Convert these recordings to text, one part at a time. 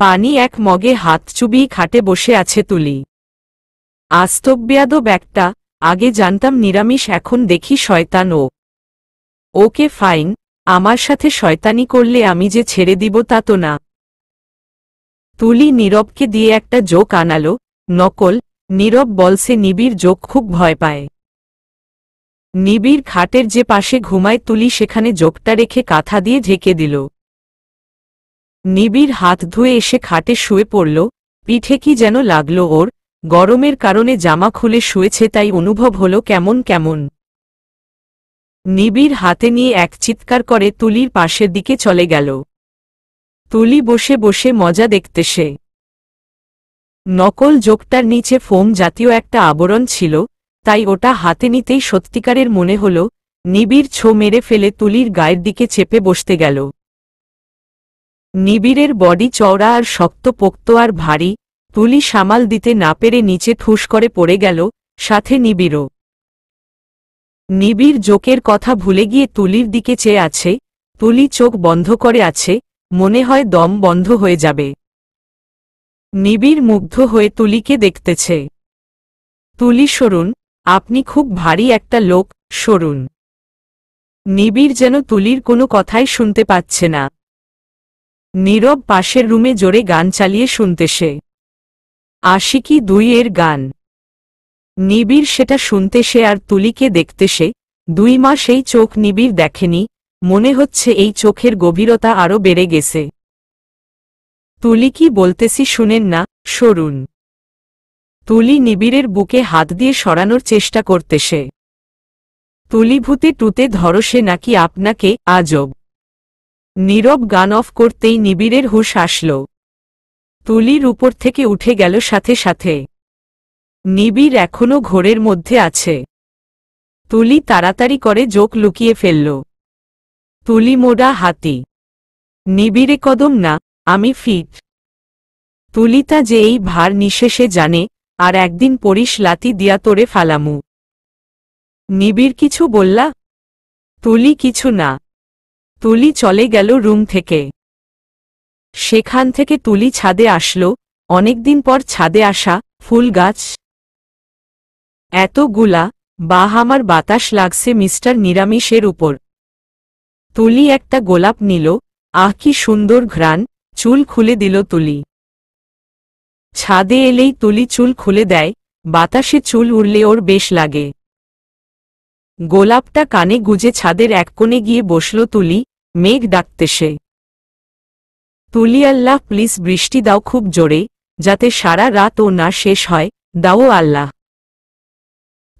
পানি এক মগে হাত চুবিয়ে খাটে বসে আছে তুলি। আস্তব্যাদব একটা, আগে জানতাম নিরামিষ, এখন দেখি শয়তান ও। ওকে ফাইন, আমার সাথে শয়তানি করলে আমি যে ছেড়ে দিব তা তো না। তুলি নীরবকে দিয়ে একটা জোক আনালো, নকল। নীরব বলছে নিবিড় জোক খুব ভয় পায়। নিবিড় খাটের যে পাশে ঘুমায় তুলি সেখানে জোকটা রেখে কাঁথা দিয়ে ঢেকে দিল। নিবিড় হাত ধুয়ে এসে খাটে শুয়ে পড়ল। পিঠে কি যেন লাগলো ওর, গরমের কারণে জামা খুলে শুয়েছে তাই অনুভব হলো কেমন কেমন। নিবিড় হাতে নিয়ে এক চিৎকার করে তুলির পাশের দিকে চলে গেল। তুলি বসে বসে মজা দেখতেছে। নকল জোকটার নিচে ফোম জাতীয় একটা আবরণ ছিল, তাই ওটা হাতে নিতেই সত্যিকারের মনে হল। নিবিড় ছো মেরে ফেলে তুলির গায়ের দিকে চেপে বসতে গেল। নিবিড়ের বডি চওড়া আর শক্ত পোক্ত আর ভারী, তুলি সামাল দিতে না পেরে নিচে ঠুস করে পড়ে গেল, সাথে নিবিড়ও। নিবিড় জোকের কথা ভুলে গিয়ে তুলির দিকে চেয়ে আছে। তুলি চোখ বন্ধ করে আছে, মনে হয় দম বন্ধ হয়ে যাবে। নিবিড় মুগ্ধ হয়ে তুলিকে দেখতেছে। তুলি সরুন, আপনি খুব ভারী একটা লোক, সরুন। নিবিড় যেন তুলির কোনো কথাই শুনতে পাচ্ছে না। নীরব পাশের রুমে জোরে গান চালিয়ে শুনতেছে। আশিকি 2 এর গান। নিবিড় সেটা শুনতেছে আর তুলিকে দেখতেছে। 2 মাস এই চোখ নিবিড় দেখেনি, মনে হচ্ছে এই চোখের গভীরতা আরও বেড়ে গেছে। তুলি কি বলতেছি শুনেন না, সরুন। তুলি নিবিড়ের বুকে হাত দিয়ে সরানোর চেষ্টা করতেছে। তুলি ভূতে টুতে ধরসে নাকি আপনাকে, আজব। নীরব গান অফ করতেই নিবিড়ের হুঁশ আসল। তুলির উপর থেকে উঠে গেল সাথে সাথে। নিবিড় এখনো ঘোরের মধ্যে আছে। তুলি তাড়াতাড়ি করে জোক লুকিয়ে ফেলল। তুলি মোড়া হাতি। নিবিড়ে কদম না, আমি ফিট। তুলিতা যে এই ভার নিশেষে জানে, আর একদিন পড়িস লাতি দিয়া তোরে ফালামু। নিবিড় কিছু বললা? তুলি কিছু না। তুলি চলে গেল রুম থেকে। সেখান থেকে তুলি ছাদে আসলো, অনেকদিন পর ছাদে আসা, ফুল গাছ এতগুলা, বাহ আমার বাতাস লাগছে মিস্টার নিরামিষের উপর। তুলি একটা গোলাপ নিল, আহ কি সুন্দর ঘ্রাণ, চুল খুলে দিল তুলি। ছাদে এলেই তুলি চুল খুলে দেয়, বাতাসে চুল উড়লে ওর বেশ লাগে। গোলাপটা কানে গুজে ছাদের এক কোণে গিয়ে বসল তুলি, মেঘ ডাকতেছে। তুলি আল্লাহ প্লিজ বৃষ্টি দাও খুব জোরে, যাতে সারা রাত ও না শেষ হয়, দাও আল্লাহ।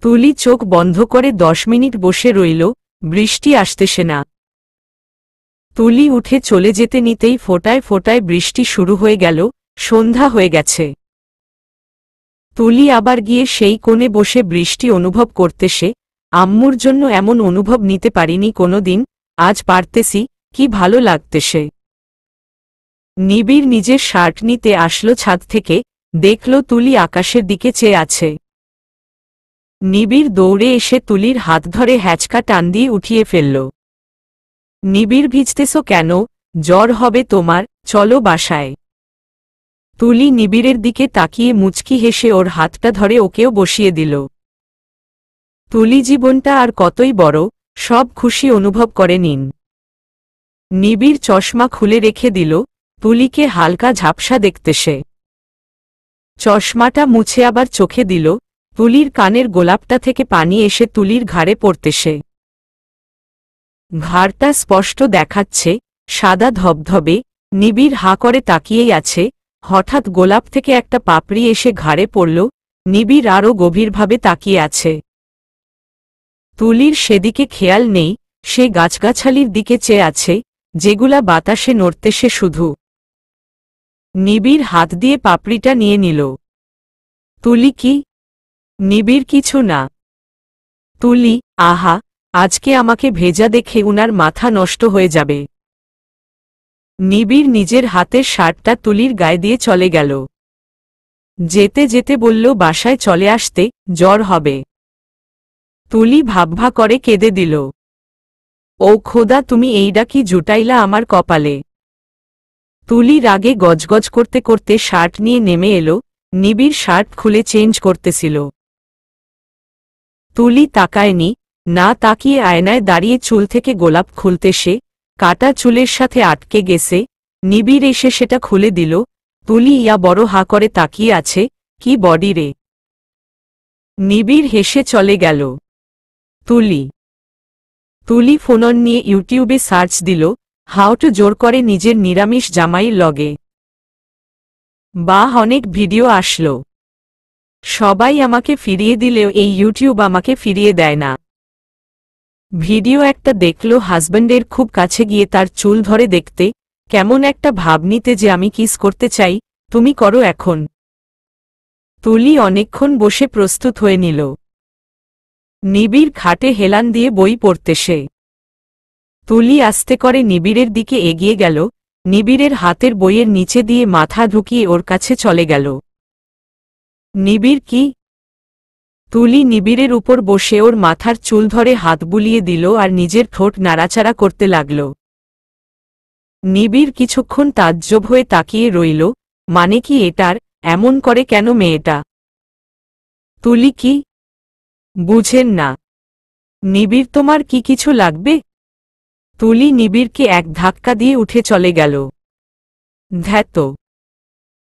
তুলি চোখ বন্ধ করে 10 মিনিট বসে রইল, বৃষ্টি আসতেছে না। তুলি উঠে চলে যেতে নিতেই ফোঁটায় ফোঁটায় বৃষ্টি শুরু হয়ে গেল, সন্ধ্যা হয়ে গেছে। তুলি আবার গিয়ে সেই কোণে বসে বৃষ্টি অনুভব করতেছে। আম্মুর জন্য এমন অনুভব নিতে পারিনি কোনোদিন, আজ পারতেছি, কি ভালো লাগতেছে। নিবিড় নিজের শার্ট নিতে আসলো ছাদ থেকে, দেখল তুলি আকাশের দিকে চেয়ে আছে। নিবিড় দৌড়ে এসে তুলির হাত ধরে হ্যাচকা টান দিয়ে উঠিয়ে ফেলল। নিবিড় ভিজতেছো কেন, জ্বর হবে তোমার, চলো বাসায়। তুলি নিবিড়ের দিকে তাকিয়ে মুচকি হেসে ওর হাতটা ধরে ওকেও বসিয়ে দিল। তুলি জীবনটা আর কতই বড়, সব খুশি অনুভব করে নিন। নিবিড় চশমা খুলে রেখে দিল, তুলিকে হালকা ঝাপসা দেখতেছে। চশমাটা মুছে আবার চোখে দিল, তুলির কানের গোলাপটা থেকে পানি এসে তুলির ঘাড়ে পড়তেছে। ঘাড়টা স্পষ্ট দেখাচ্ছে, সাদা ধবধবে। নিবিড় হা করে তাকিয়েই আছে, হঠাৎ গোলাপ থেকে একটা পাপড়ি এসে ঘাড়ে পড়ল। নিবিড় আরও গভীরভাবে তাকিয়ে আছে। তুলির সেদিকে খেয়াল নেই, সে গাছগাছালির দিকে চেয়ে আছে, যেগুলা বাতাসে নড়তেছে শুধু। নিবিড় হাত দিয়ে পাপড়িটা নিয়ে নিল। তুলি কি? নিবিড় কিছু না। তুলি, আহা, আজকে আমাকে ভেজা দেখে উনার মাথা নষ্ট হয়ে যাবে। নিবিড় নিজের হাতের শার্টটা তুলির গায়ে দিয়ে চলে গেল। যেতে যেতে বলল বাসায় চলে আসতে, জ্বর হবে। তুলি ভাবভা করে কেঁদে দিল। ও খোদা, তুমি এইডা কি জুটাইলা আমার কপালে। তুলি রাগে গজগজ করতে করতে শার্ট নিয়ে নেমে এলো। নিবিড় শার্ট খুলে চেঞ্জ করতেছিল। তুলি তাকায়নি, না তাকিয়ে আয়নায় দাঁড়িয়ে চুল থেকে গোলাপ খুলতে সে কাটা চুলের সাথে আটকে গেছে। নিবিড় এসে সেটা খুলে দিল। তুলি ইয়া বড় হা করে তাকিয়ে আছে, কি বডি রে। নিবিড় হেসে চলে গেল। তুলি ফোন নিয়ে ইউটিউবে সার্চ দিল, হাউ টু জোর করে নিজের নিরামিষ জামাইয়ের লগে। বাহ, অনেক ভিডিও আসলো। সবাই আমাকে ফিরিয়ে দিলেও এই ইউটিউব আমাকে ফিরিয়ে দেয় না। ভিডিও একটা দেখলো হাজব্যান্ডের খুব কাছে গিয়ে তার চুল ধরে দেখতে, কেমন একটা ভাব নিতে যে আমি কিস করতে চাই, তুমি করো এখন। তুলি অনেকক্ষণ বসে প্রস্তুত হয়ে নিল। নিবিড় খাটে হেলান দিয়ে বই পড়তে সে। তুলি আস্তে করে নিবিড়ের দিকে এগিয়ে গেল, নিবিড়ের হাতের বইয়ের নিচে দিয়ে মাথা ঢুকিয়ে ওর কাছে চলে গেল। নিবিড় কি? তুলি নিবিড়ের উপর বসে ওর মাথার চুল ধরে হাত বুলিয়ে দিল আর নিজের ঠোঁট নাড়াচাড়া করতে লাগল। নিবিড় কিছুক্ষণ তাজ্জব হয়ে তাকিয়ে রইল, মানে কি এটার, এমন করে কেন মেয়েটা? তুলি কি বুঝেন না? নিবিড় তোমার কি কিছু লাগবে? তুলি নিবিড়কে এক ধাক্কা দিয়ে উঠে চলে গেল। ধ্যাত।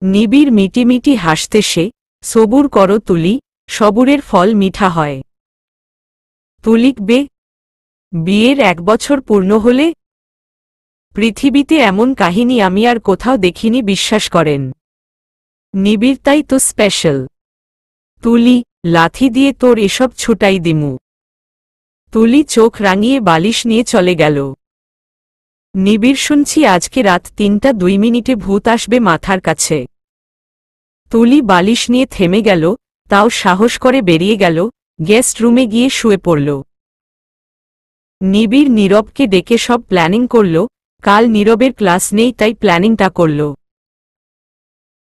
নিবিড় মিটিমিটি হাসতে সে, সবুর করো তুলি, সবুরের ফল মিঠা হয়। তুলিক বিয়ের 1 বছর পূর্ণ হলে? পৃথিবীতে এমন কাহিনী আমি আর কোথাও দেখিনি, বিশ্বাস করেন। নিবিড় তাই তো স্পেশাল। তুলি, লাথি দিয়ে তোর এসব ছুটাই দিমু। তুলি চোখ রাঙিয়ে বালিশ নিয়ে চলে গেল। নিবিড় শুনছি আজকে রাত 3:02 ভূত আসবে মাথার কাছে। তুলি বালিশ নিয়ে থেমে গেল, তাও সাহস করে বেরিয়ে গেল, গেস্ট রুমে গিয়ে শুয়ে পড়ল। নিবিড় নীরবকে ডেকে সব প্ল্যানিং করল, কাল নীরবের ক্লাস নেই তাই প্ল্যানিংটা করল।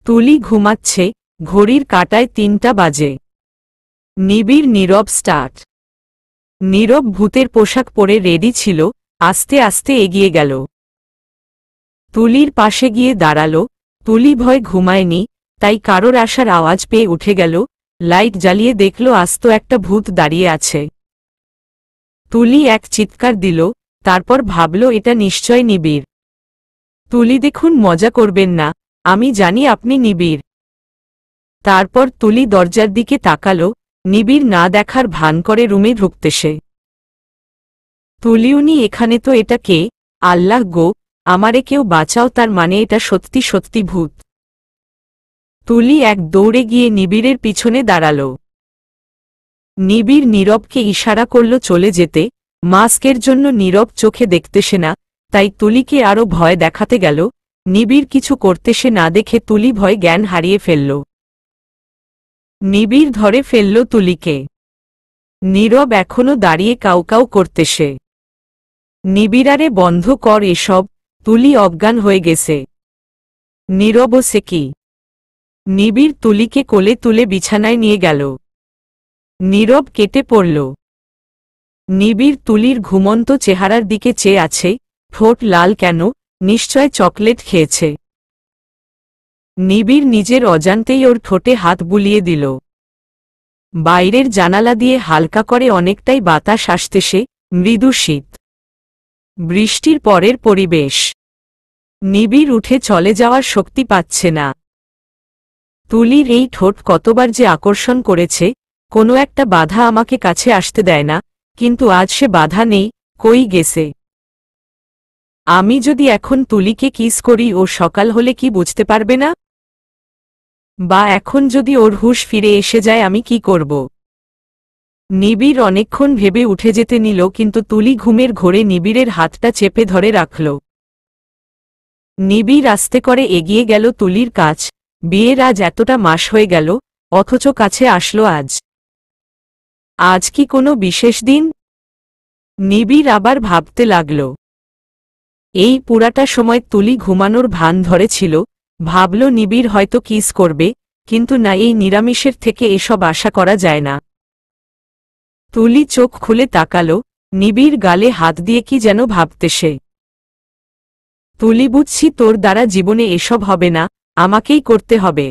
তুলি ঘুমাচ্ছে, ঘড়ির কাঁটায় 3টা বাজে। নিবিড় নীরব স্টার্ট। নীরব ভূতের পোশাক পরে রেডি ছিল, আস্তে আস্তে এগিয়ে গেল। তুলির পাশে গিয়ে দাঁড়াল। তুলি ভয় ঘুমায়নি, তাই কারোর আসার আওয়াজ পেয়ে উঠে গেল, লাইট জ্বালিয়ে দেখল আস্ত একটা ভূত দাঁড়িয়ে আছে। তুলি এক চিৎকার দিল, তারপর ভাবল এটা নিশ্চয় নিবিড়। তুলি দেখুন, মজা করবেন না, আমি জানি আপনি নিবিড়। তারপর তুলি দরজার দিকে তাকাল, নিবিড় না দেখার ভান করে রুমে ঢুকতে সে। তুলি, উনি এখানে তো, এটা কে? আল্লাহ গো, আমারে কেউ বাঁচাও, তার মানে এটা সত্যি সত্যি ভূত। তুলি এক দৌড়ে গিয়ে নিবিড়ের পিছনে দাঁড়াল। নিবিড় নীরবকে ইশারা করল চলে যেতে, মাস্কের জন্য নীরব চোখে দেখতেছে না, তাই তুলিকে আরও ভয় দেখাতে গেল। নিবিড় কিছু করতেছে না দেখে তুলি ভয় জ্ঞান হারিয়ে ফেলল। নিবিড় ধরে ফেলল তুলিকে। নীরব এখনো দাঁড়িয়ে কাউকাউ করতেছে। নিবিড়ারে বন্ধ কর এসব, তুলি অজ্ঞান হয়ে গেছে। নীরব সে কি? নিবিড় তুলিকে কোলে তুলে বিছানায় নিয়ে গেল। নীরব কেটে পড়ল। নিবিড় তুলির ঘুমন্ত চেহারার দিকে চেয়ে আছে, ঠোঁট লাল কেন, নিশ্চয় চকলেট খেয়েছে। নিবিড় নিজের অজান্তেই ওর ঠোঁটে হাত বুলিয়ে দিল। বাইরের জানালা দিয়ে হালকা করে অনেকটাই বাতাস আসতেছে, মৃদু শীত। বৃষ্টির পরের পরিবেশ। নিবিড় উঠে চলে যাওয়ার শক্তি পাচ্ছে না। তুলির এই ঠোঁট কতবার যে আকর্ষণ করেছে, কোনো একটা বাধা আমাকে কাছে আসতে দেয় না, কিন্তু আজ সে বাধা নেই, কই গেছে? আমি যদি এখন তুলিকে কিস করি ও সকাল হলে কি বুঝতে পারবে না? বা এখন যদি ওর হুঁশ ফিরে এসে যায় আমি কি করব? নিবিড় অনেকক্ষণ ভেবে উঠে যেতে নিল, কিন্তু তুলি ঘুমের ঘোরে নিবিড়ের হাতটা চেপে ধরে রাখল। নিবিড় আস্তে করে এগিয়ে গেল তুলির কাছ। বিয়ের আজ এতটা মাস হয়ে গেল, অথচ কাছে আসলো আজ। আজ কি কোনো বিশেষ দিন? নিবিড় আবার ভাবতে লাগল। এই পুরাটা সময় তুলি ঘুমানোর ভান ধরেছিল, ভাবল নিবিড় হয়তো কিস করবে, কিন্তু না, এই নিরামিষের থেকে এসব আশা করা যায় না। তুলি চোখ খুলে তাকাল, নিবিড় গালে হাত দিয়ে কি যেন ভাবতেছে। তুলি বুঝছি তোর দ্বারা জীবনে এসব হবে না, আমাকেই করতে হবে।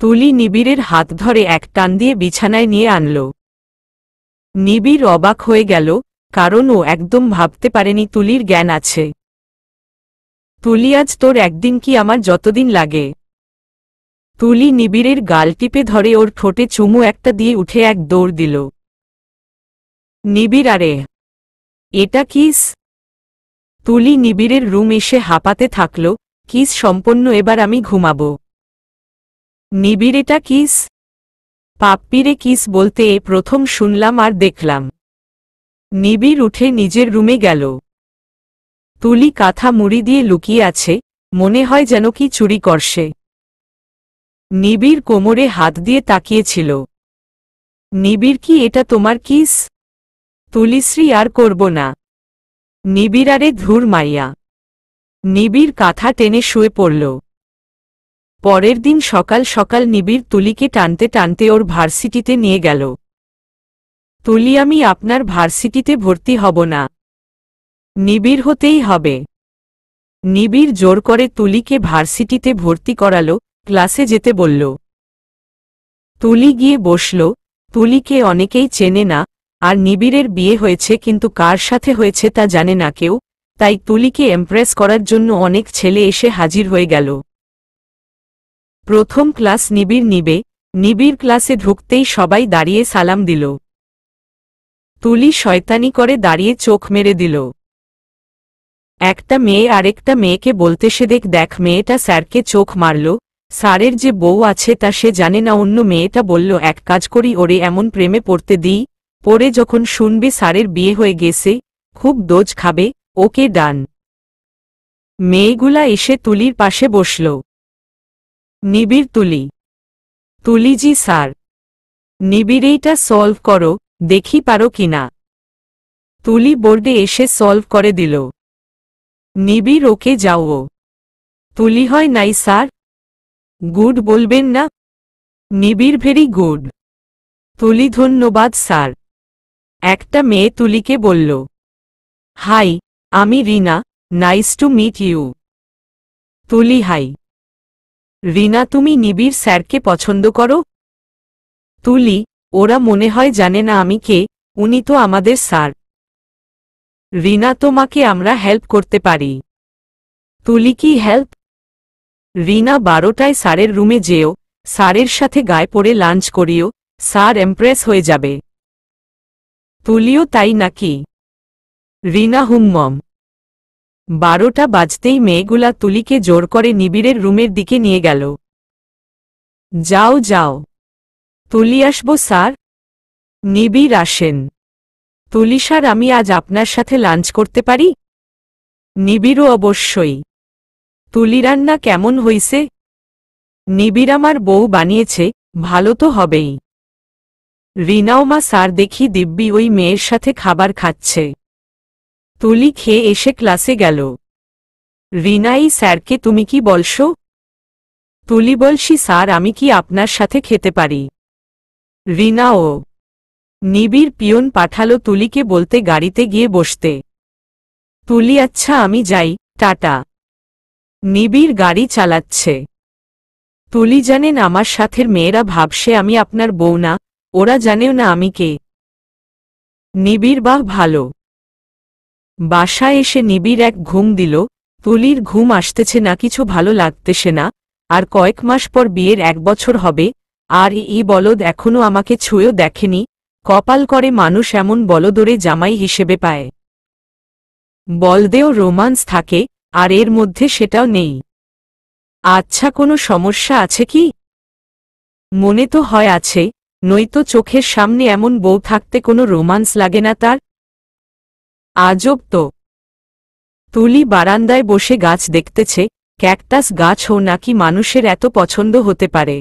তুলি নিবিড়ের হাত ধরে এক টান দিয়ে বিছানায় নিয়ে আনল। নিবিড় অবাক হয়ে গেল, কারণ ও একদম ভাবতে পারেনি তুলির জ্ঞান আছে। তুলি আজ তোর একদিন কি আমার যতদিন লাগে। তুলি নিবিড়ের গাল টিপে ধরে ওর ঠোঁটে চুমু একটা দিয়ে উঠে এক দৌড় দিল। নিবিড় আরে এটা কিস? তুলি নিবিড়ের রুম এসে হাঁপাতে থাকল, কিস সম্পন্ন, এবার আমি ঘুমাবো। নিবিড় এটা কিস? পাপ্পিরে কিস বলতে এ প্রথম শুনলাম আর দেখলাম। নিবিড় উঠে নিজের রুমে গেল। তুলি কাঁথা মুড়ি দিয়ে লুকিয়ে আছে, মনে হয় যেন কি চুরি করছে। নিবিড় কোমরে হাত দিয়ে তাকিয়েছিল। নিবিড় কি এটা তোমার কিস? তুলিশ্রী আর করব না। নিবিড় আরে ধুর মাইয়া। নিবিড় কাঁথা টেনে শুয়ে পড়ল। পরের দিন সকাল সকাল নিবিড় তুলিকে টানতে টানতে ওর ভার্সিটিতে নিয়ে গেল। তুলি আমি আপনার ভার্সিটিতে ভর্তি হব না। নিবিড় হতেই হবে। নিবিড় জোর করে তুলিকে ভার্সিটিতে ভর্তি করালো, ক্লাসে যেতে বলল। তুলি গিয়ে বসল। তুলিকে অনেকেই চেনে না, আর নিবিড়ের বিয়ে হয়েছে কিন্তু কার সাথে হয়েছে তা জানে না কেউ, তাই তুলিকে ইমপ্রেস করার জন্য অনেক ছেলে এসে হাজির হয়ে গেল। প্রথম ক্লাস নিবিড় নিবে। নিবিড় ক্লাসে ঢুকতেই সবাই দাঁড়িয়ে সালাম দিল। তুলি শয়তানি করে দাঁড়িয়ে চোখ মেরে দিল। একটা মেয়ে আরেকটা মেয়েকে বলতে সে দেখ মেয়েটা স্যারকে চোখ মারল, স্যারের যে বউ আছে তা সে জানে না। অন্য মেয়েটা বলল এক কাজ করি ওরে এমন প্রেমে পড়তে দিই, পরে যখন শুনবে স্যারের বিয়ে হয়ে গেছে খুব দোজ খাবে, ওকে ডান। মেয়েগুলা এসে তুলির পাশে বসল। নিবিড় তুলি। তুলি জি স্যার। নিবিড় এইটা সলভ করো, দেখি পারো কিনা। তুলি বোর্ডে এসে সলভ করে দিল। নিবিড় ওকে যাও। তুলি হয় নাই স্যার। গুড বলবেন না। নিবিড় ভেরি গুড। তুলি ধন্যবাদ স্যার। একটা মেয়ে তুলিকে বলল, হাই, আমি রিনা, নাইস টু মিট ইউ। তুলি হাই। রিনা তুমি নিবিড় স্যারকে পছন্দ করো? তুলি ওরা মনে হয় জানে না আমি কে, উনি তো আমাদের স্যার। রিনা তোমাকে আমরা হেল্প করতে পারি। তুলি কি হেল্প? রিনা 12টায় স্যারের রুমে যেও, স্যারের সাথে গায়ে পড়ে লাঞ্চ করিও, স্যার ইমপ্রেস হয়ে যাবে। তুলিও তাই নাকি? রিনা হুমমম। 12টা বাজতেই মেয়েগুলা তুলিকে জোর করে নিবিড়ের রুমের দিকে নিয়ে গেল। যাও যাও। তুলি আসবো স্যার। নিবিড় আসেন। তুলি স্যার আমি আজ আপনার সাথে লাঞ্চ করতে পারি? নিবিড়ও অবশ্যই। তুলি রান্না কেমন হইছে? নিবিড় আমার বউ বানিয়েছে, ভালো তো হবেই। রিনাও মা স্যার দেখি দিব্যি ওই মেয়ের সাথে খাবার খাচ্ছে। তুলি খেয়ে এসে ক্লাসে গেল। রিনা এই স্যারকে তুমি কি বলছো? তুলি বলছি স্যার আমি কি আপনার সাথে খেতে পারি? রিনা ও। নিবিড় পিয়ন পাঠালো তুলিকে বলতে গাড়িতে গিয়ে বসতে। তুলি আচ্ছা আমি যাই, টাটা। নিবিড় গাড়ি চালাচ্ছে। তুলি জানেন আমার সাথের মেয়েরা ভাবছে আমি আপনার বউ না, ওরা জানেও না আমি কে। নিবিড় বাহ ভালো। বাসায় এসে নিবিড় এক ঘুম দিল। তুলির ঘুম আসতেছে না, কিছু ভালো লাগতেছে না। আর কয়েক মাস পর বিয়ের 1 বছর হবে, আর এই বলদ এখনো আমাকে ছুঁয়েও দেখেনি। কপাল করে মানুষ এমন বলদরে জামাই হিসেবে পায়। বলদেও রোমান্স থাকে, আর এর মধ্যে সেটাও নেই। আচ্ছা কোনো সমস্যা আছে কি? মনে তো হয় আছে, নয়তো চোখের সামনে এমন বউ থাকতে কোনো রোমান্স লাগে না তার। আজব তো। তুলি বারান্দায় বসে গাছ দেখতেছে, ক্যাকটাস গাছও নাকি মানুষের এত পছন্দ হতে পারে।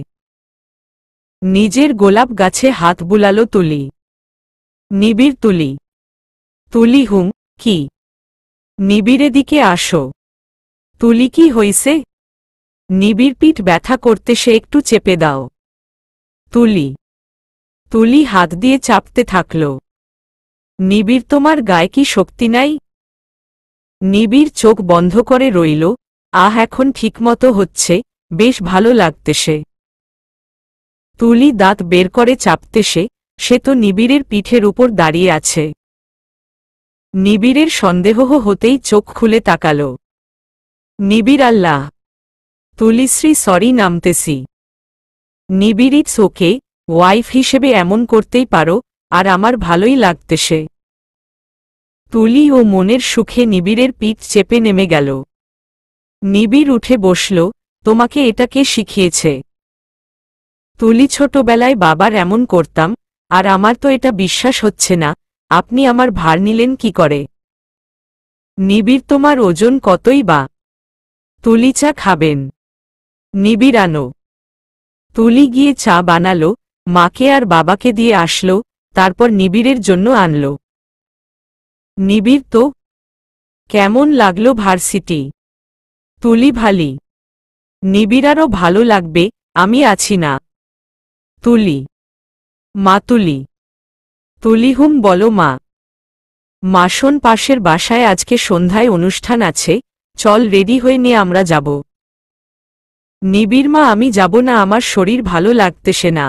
নিজের গোলাপ গাছে হাত বুলালো তুলি। নিবিড় তুলি। তুলি হুম, কি? নিবিড়ে দিকে আসো। তুলি কি হইছে? নিবিড় পিঠ ব্যথা করতে সে একটু চেপে দাও। তুলি। তুলি হাত দিয়ে চাপতে থাকল। নিবিড় তোমার গায়ে কি শক্তি নাই? নিবিড় চোখ বন্ধ করে রইল। এখন ঠিকমতো হচ্ছে, বেশ ভালো লাগতেছে। তুলি দাঁত বের করে চাপতেছে, সে তো নিবিড়ের পিঠের উপর দাঁড়িয়ে আছে। নিবিড়ের সন্দেহ হতেই চোখ খুলে তাকাল। নিবিড় আল্লাহ। তুলিশ্রী সরি নামতেছি। নিবিড় ইটস ওকে, ওয়াইফ হিসেবে এমন করতেই পারো, আর আমার ভালোই লাগতেছে। তুলি ও মনের সুখে নিবিড়ের পিঠ চেপে নেমে গেল। নিবিড় উঠে বসল। তোমাকে এটা কে শিখিয়েছে? তুলি ছোটবেলায় বাবার এমন করতাম, আর আমার তো এটা বিশ্বাস হচ্ছে না, আপনি আমার ভার নিলেন কি করে? নিবিড় তোমার ওজন কতই বা? তুলি চা খাবেন? নিবিড় আনো। তুলি গিয়ে চা বানালো, মাকে আর বাবাকে দিয়ে আসলো, তারপর নিবিড়ের জন্য আনল। নিবিড় তো কেমন লাগলো ভার্সিটি? তুলি ভালি। নিবিড় আরও ভালো লাগবে, আমি আছি না। তুলি মা তুলি। তুলি হুম বলো মা। মাসন পাশের বাসায় আজকে সন্ধ্যায় অনুষ্ঠান আছে, চল রেডি হয়ে নিয়ে আমরা যাব। নিবিড় মা আমি যাব না, আমার শরীর ভালো লাগতেছে না।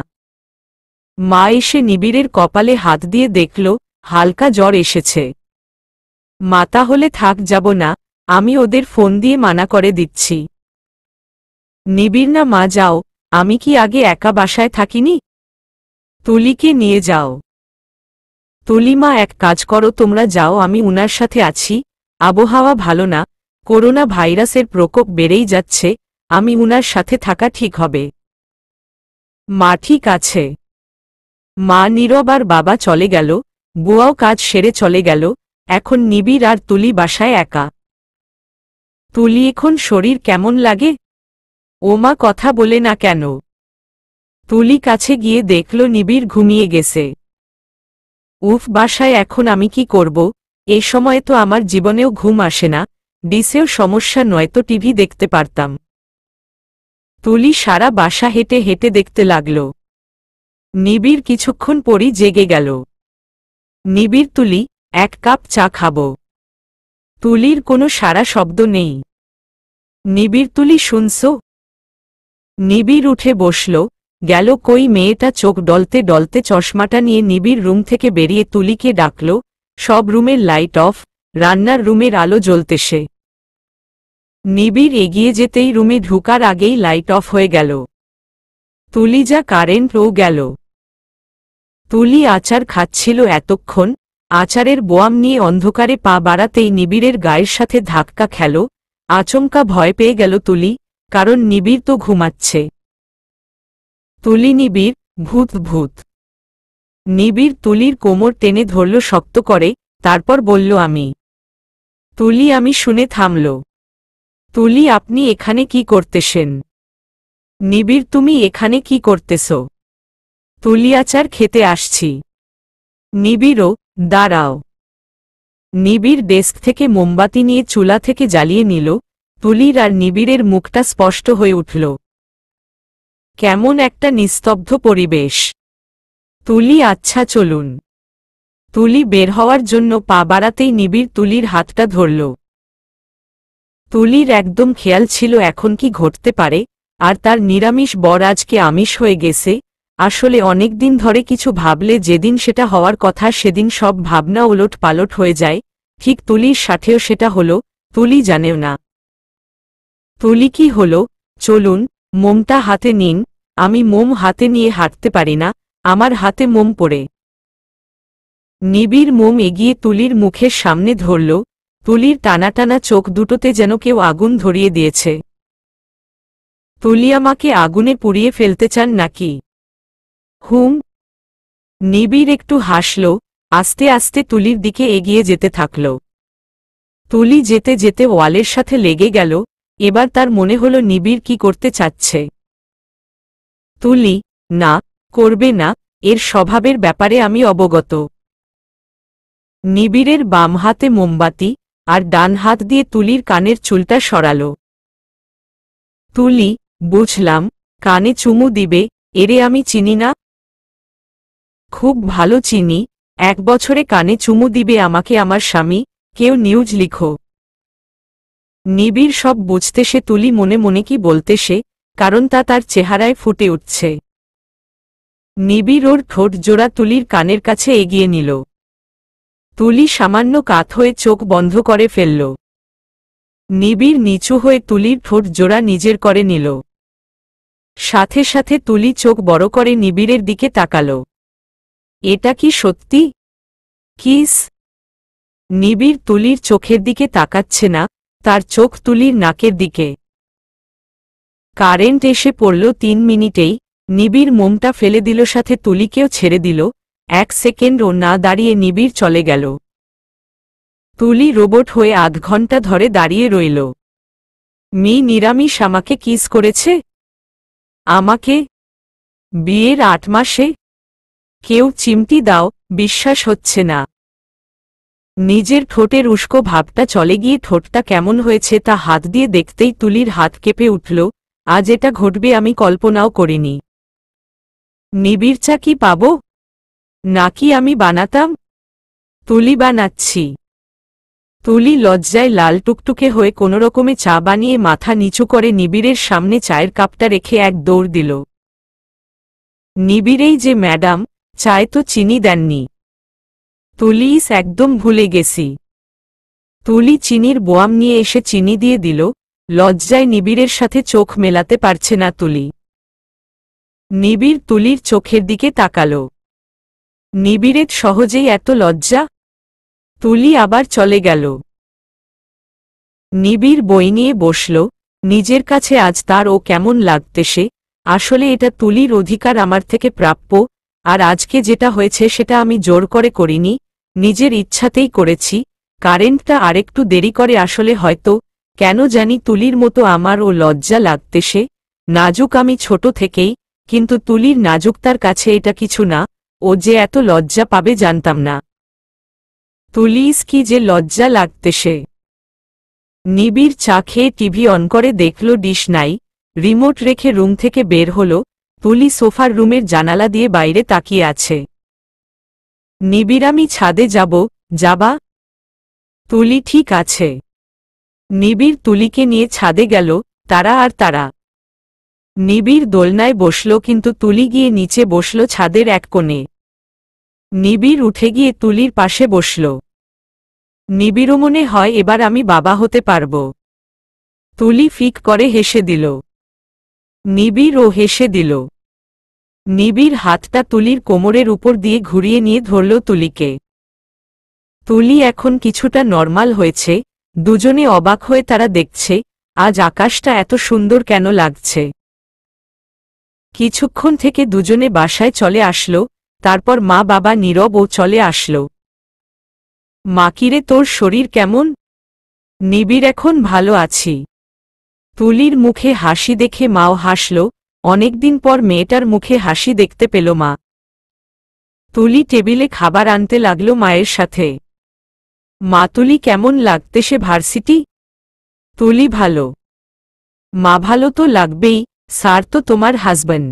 মা এসে নিবিড়ের কপালে হাত দিয়ে দেখল হালকা জ্বর এসেছে। মা তাহলে থাক যাব না, আমি ওদের ফোন দিয়ে মানা করে দিচ্ছি। নিবিড় না মা যাও, আমি কি আগে একা বাসায় থাকিনি? তুলিকে নিয়ে যাও। তুলিমা এক কাজ করো তোমরা যাও, আমি উনার সাথে আছি, আবহাওয়া ভালো না, করোনা ভাইরাসের প্রকোপ বেড়েই যাচ্ছে, আমি উনার সাথে থাকা ঠিক হবে। মা ঠিক আছে। মা নীরব আর বাবা চলে গেল, বুয়াও কাজ সেরে চলে গেল, এখন নিবিড় আর তুলি বাসায় একা। তুলি এখন শরীর কেমন লাগে? ওমা কথা বলে না কেন? তুলি কাছে গিয়ে দেখল নিবিড় ঘুমিয়ে গেছে। উফ বাসায় এখন আমি কি করব? এ সময়ে তো আমার জীবনেও ঘুম আসে না, ডিসেও সমস্যা নয়তো টিভি দেখতে পারতাম। তুলি সারা বাসা হেঁটে হেঁটে দেখতে লাগল। নিবিড় কিছুক্ষণ পরই জেগে গেল। নিবিড় তুলি এক কাপ চা খাব। তুলির কোনো সারা শব্দ নেই। নিবিড় তুলি শুনছ? নিবিড় উঠে বসল, গেল কই মেয়েটা চোখ ডলতে ডলতে চশমাটা নিয়ে নিবিড় রুম থেকে বেরিয়ে তুলিকে ডাকল, সব রুমের লাইট অফ, রান্নার রুমের আলো জ্বলতেছে। নিবিড় এগিয়ে যেতেই রুমে ঢুকার আগেই লাইট অফ হয়ে গেল। তুলি যা কারেন্টও গেল। তুলি আচার খাচ্ছিল এতক্ষণ, আচারের বোয়াম নিয়ে অন্ধকারে পা বাড়াতেই নিবিড়ের গায়ের সাথে ধাক্কা খেল, আচমকা ভয় পেয়ে গেল তুলি, কারণ নিবিড় তো ঘুমাচ্ছে। তুলি নিবিড় ভূত ভূত। নিবিড় তুলির কোমর টেনে ধরল শক্ত করে, তারপর বলল আমি। তুলি আমি শুনে থামল। তুলি আপনি এখানে কি করতেছেন? নিবিড় তুমি এখানে কি করতেছ? তুলি আচার খেতে আসছি। নিবিড়ও দাঁড়াও। নিবিড় ডেস্ক থেকে মোমবাতি নিয়ে চুলা থেকে জ্বালিয়ে নিল, তুলির আর নিবিড়ের মুখটা স্পষ্ট হয়ে উঠল। কেমন একটা নিস্তব্ধ পরিবেশ। তুলি আচ্ছা চলুন। তুলি বের হওয়ার জন্য পা বাড়াতেই নিবিড় তুলির হাতটা ধরল। তুলির একদম খেয়াল ছিল এখন কি ঘটতে পারে, আর তার নিরামিষ বর আজকে আমিষ হয়ে গেছে। আসলে অনেক দিন ধরে কিছু ভাবলে যেদিন সেটা হওয়ার কথা সেদিন সব ভাবনা ওলট পালট হয়ে যায়, ঠিক তুলির সাথেও সেটা হলো, তুলি জানেও না। তুলি কি হলো? চলুন, মোমটা হাতে নিন। আমি মোম হাতে নিয়ে হাঁটতে পারি না, আমার হাতে মোম পড়ে। নিবিড় মোম এগিয়ে তুলির মুখের সামনে ধরল, তুলির টানা টানা চোখ দুটোতে যেন কেউ আগুন ধরিয়ে দিয়েছে। তুলি আমাকে আগুনে পুড়িয়ে ফেলতে চান নাকি? হুম। নিবিড় একটু হাসল, আস্তে আস্তে তুলির দিকে এগিয়ে যেতে থাকল। তুলি যেতে যেতে ওয়ালের সাথে লেগে গেল, এবার তার মনে হল নিবিড় কি করতে চাচ্ছে। তুলি না, করবে না, এর স্বভাবের ব্যাপারে আমি অবগত। নিবিড়ের বাম হাতে মোমবাতি, আর ডান হাত দিয়ে তুলির কানের চুলটা সরাল। তুলি বুঝলাম, কানে চুমু দিবে, এরে আমি চিনি না। খুব ভালো চিনি, 1 বছরে কানে চুমু দিবে আমাকে আমার স্বামী, কেউ নিউজ লিখো। নিবিড় সব বুঝতে সে তুলি মনে মনে কি বলতে সে, কারণ তা তার চেহারায় ফুটে উঠছে। নিবিড় ওর ঠোঁট জোড়া তুলির কানের কাছে এগিয়ে নিল। তুলি সামান্য কাত হয়ে চোখ বন্ধ করে ফেলল। নিবিড় নিচু হয়ে তুলির ঠোঁট জোড়া নিজের করে নিল। সাথে সাথে তুলি চোখ বড় করে নিবিড়ের দিকে তাকাল। এটা কি সত্যি কিস? নিবিড় তুলির চোখের দিকে তাকাচ্ছে না, তার চোখ তুলির নাকের দিকে। কারেন্ট এসে পড়ল 3 মিনিটেই। নিবিড় মোমটা ফেলে দিল, সাথে তুলিকেও ছেড়ে দিল। 1 সেকেন্ডও না দাঁড়িয়ে নিবিড় চলে গেল। তুলি রোবট হয়ে আধ ঘন্টা ধরে দাঁড়িয়ে রইল। নিরামিষ আমাকে কিস করেছে? আমাকে? বিয়ের 8 মাসে? কেউ চিমটি দাও, বিশ্বাস হচ্ছে না। নিজের ঠোঁটের উস্কো ভাবটা চলে গিয়ে ঠোঁটটা কেমন হয়েছে তা হাত দিয়ে দেখতেই তুলির হাত কেঁপে উঠল। আজ এটা ঘটবে আমি কল্পনাও করিনি। নিবিড় চা কি পাবো? নাকি আমি বানাতাম? তুলি বানাচ্ছি। তুলি লজ্জায় লাল টুকটুকে হয়ে কোনোরকমে চা বানিয়ে মাথা নিচু করে নিবিড়ের সামনে চায়ের কাপটা রেখে এক দৌড় দিল। নিবিড়েই যে ম্যাডাম, চায় তো চিনি দেননি। তুলিস একদম ভুলে গেছি। তুলি চিনির বোয়াম নিয়ে এসে চিনি দিয়ে দিল। লজ্জায় নিবিড়ের সাথে চোখ মেলাতে পারছে না তুলি। নিবিড় তুলির চোখের দিকে তাকাল। নিবিড়ের সহজেই এত লজ্জা? তুলি আবার চলে গেল। নিবিড় বই নিয়ে বসল। নিজের কাছে আজ তার ও কেমন লাগতেছে। আসলে এটা তুলির অধিকার, আমার থেকে প্রাপ্য। আর আজকে যেটা হয়েছে সেটা আমি জোর করে করিনি, নিজের ইচ্ছাতেই করেছি। কারেন্টটা আরেকটু দেরি করে আসলে হয়তো, কেন জানি তুলির মতো আমার ও লজ্জা লাগতেছে। নাজুক আমি ছোট থেকেই, কিন্তু তুলির নাজুকতার কাছে এটা কিছু না। ও যে এত লজ্জা পাবে জানতাম না। তুলিস কি যে লজ্জা লাগতেছে। নিবিড় চা খেয়ে টিভি অন করে দেখল ডিশ নাই। রিমোট রেখে রুম থেকে বের হল। তুলি সোফার রুমের জানালা দিয়ে বাইরে তাকিয়ে আছে। নিবিড় আমি ছাদে যাব, যাবা? তুলি ঠিক আছে। নিবিড় তুলিকে নিয়ে ছাদে গেল। তারা আর তারা। নিবিড় দোলনায় বসল, কিন্তু তুলি গিয়ে নিচে বসল ছাদের এক কোণে। নিবিড় উঠে গিয়ে তুলির পাশে বসল। নিবিড়ও মনে হয় এবার আমি বাবা হতে পারব। তুলি ফিক করে হেসে দিল। নিবিড়ও হেসে দিল। নিবিড় হাতটা তুলির কোমরের উপর দিয়ে ঘুরিয়ে নিয়ে ধরল তুলিকে। তুলি এখন কিছুটা নরমাল হয়েছে। দুজনে অবাক হয়ে তারা দেখছে, আজ আকাশটা এত সুন্দর কেন লাগছে। কিছুক্ষণ থেকে দুজনে বাসায় চলে আসলো। তারপর মা বাবা নীরব ও চলে আসলো। মাকিরে তোর শরীর কেমন? নিবিড় এখন ভালো আছি। তুলির মুখে হাসি দেখে মাও হাসল। অনেকদিন পর মেয়েটার মুখে হাসি দেখতে পেল মা। তুলি টেবিলে খাবার আনতে লাগল মায়ের সাথে। মা তুলি কেমন লাগতেছে ভার্সিটি? তুলি ভালো। মা ভালো তো লাগবেই, স্যার তো তোমার হাজব্যান্ড।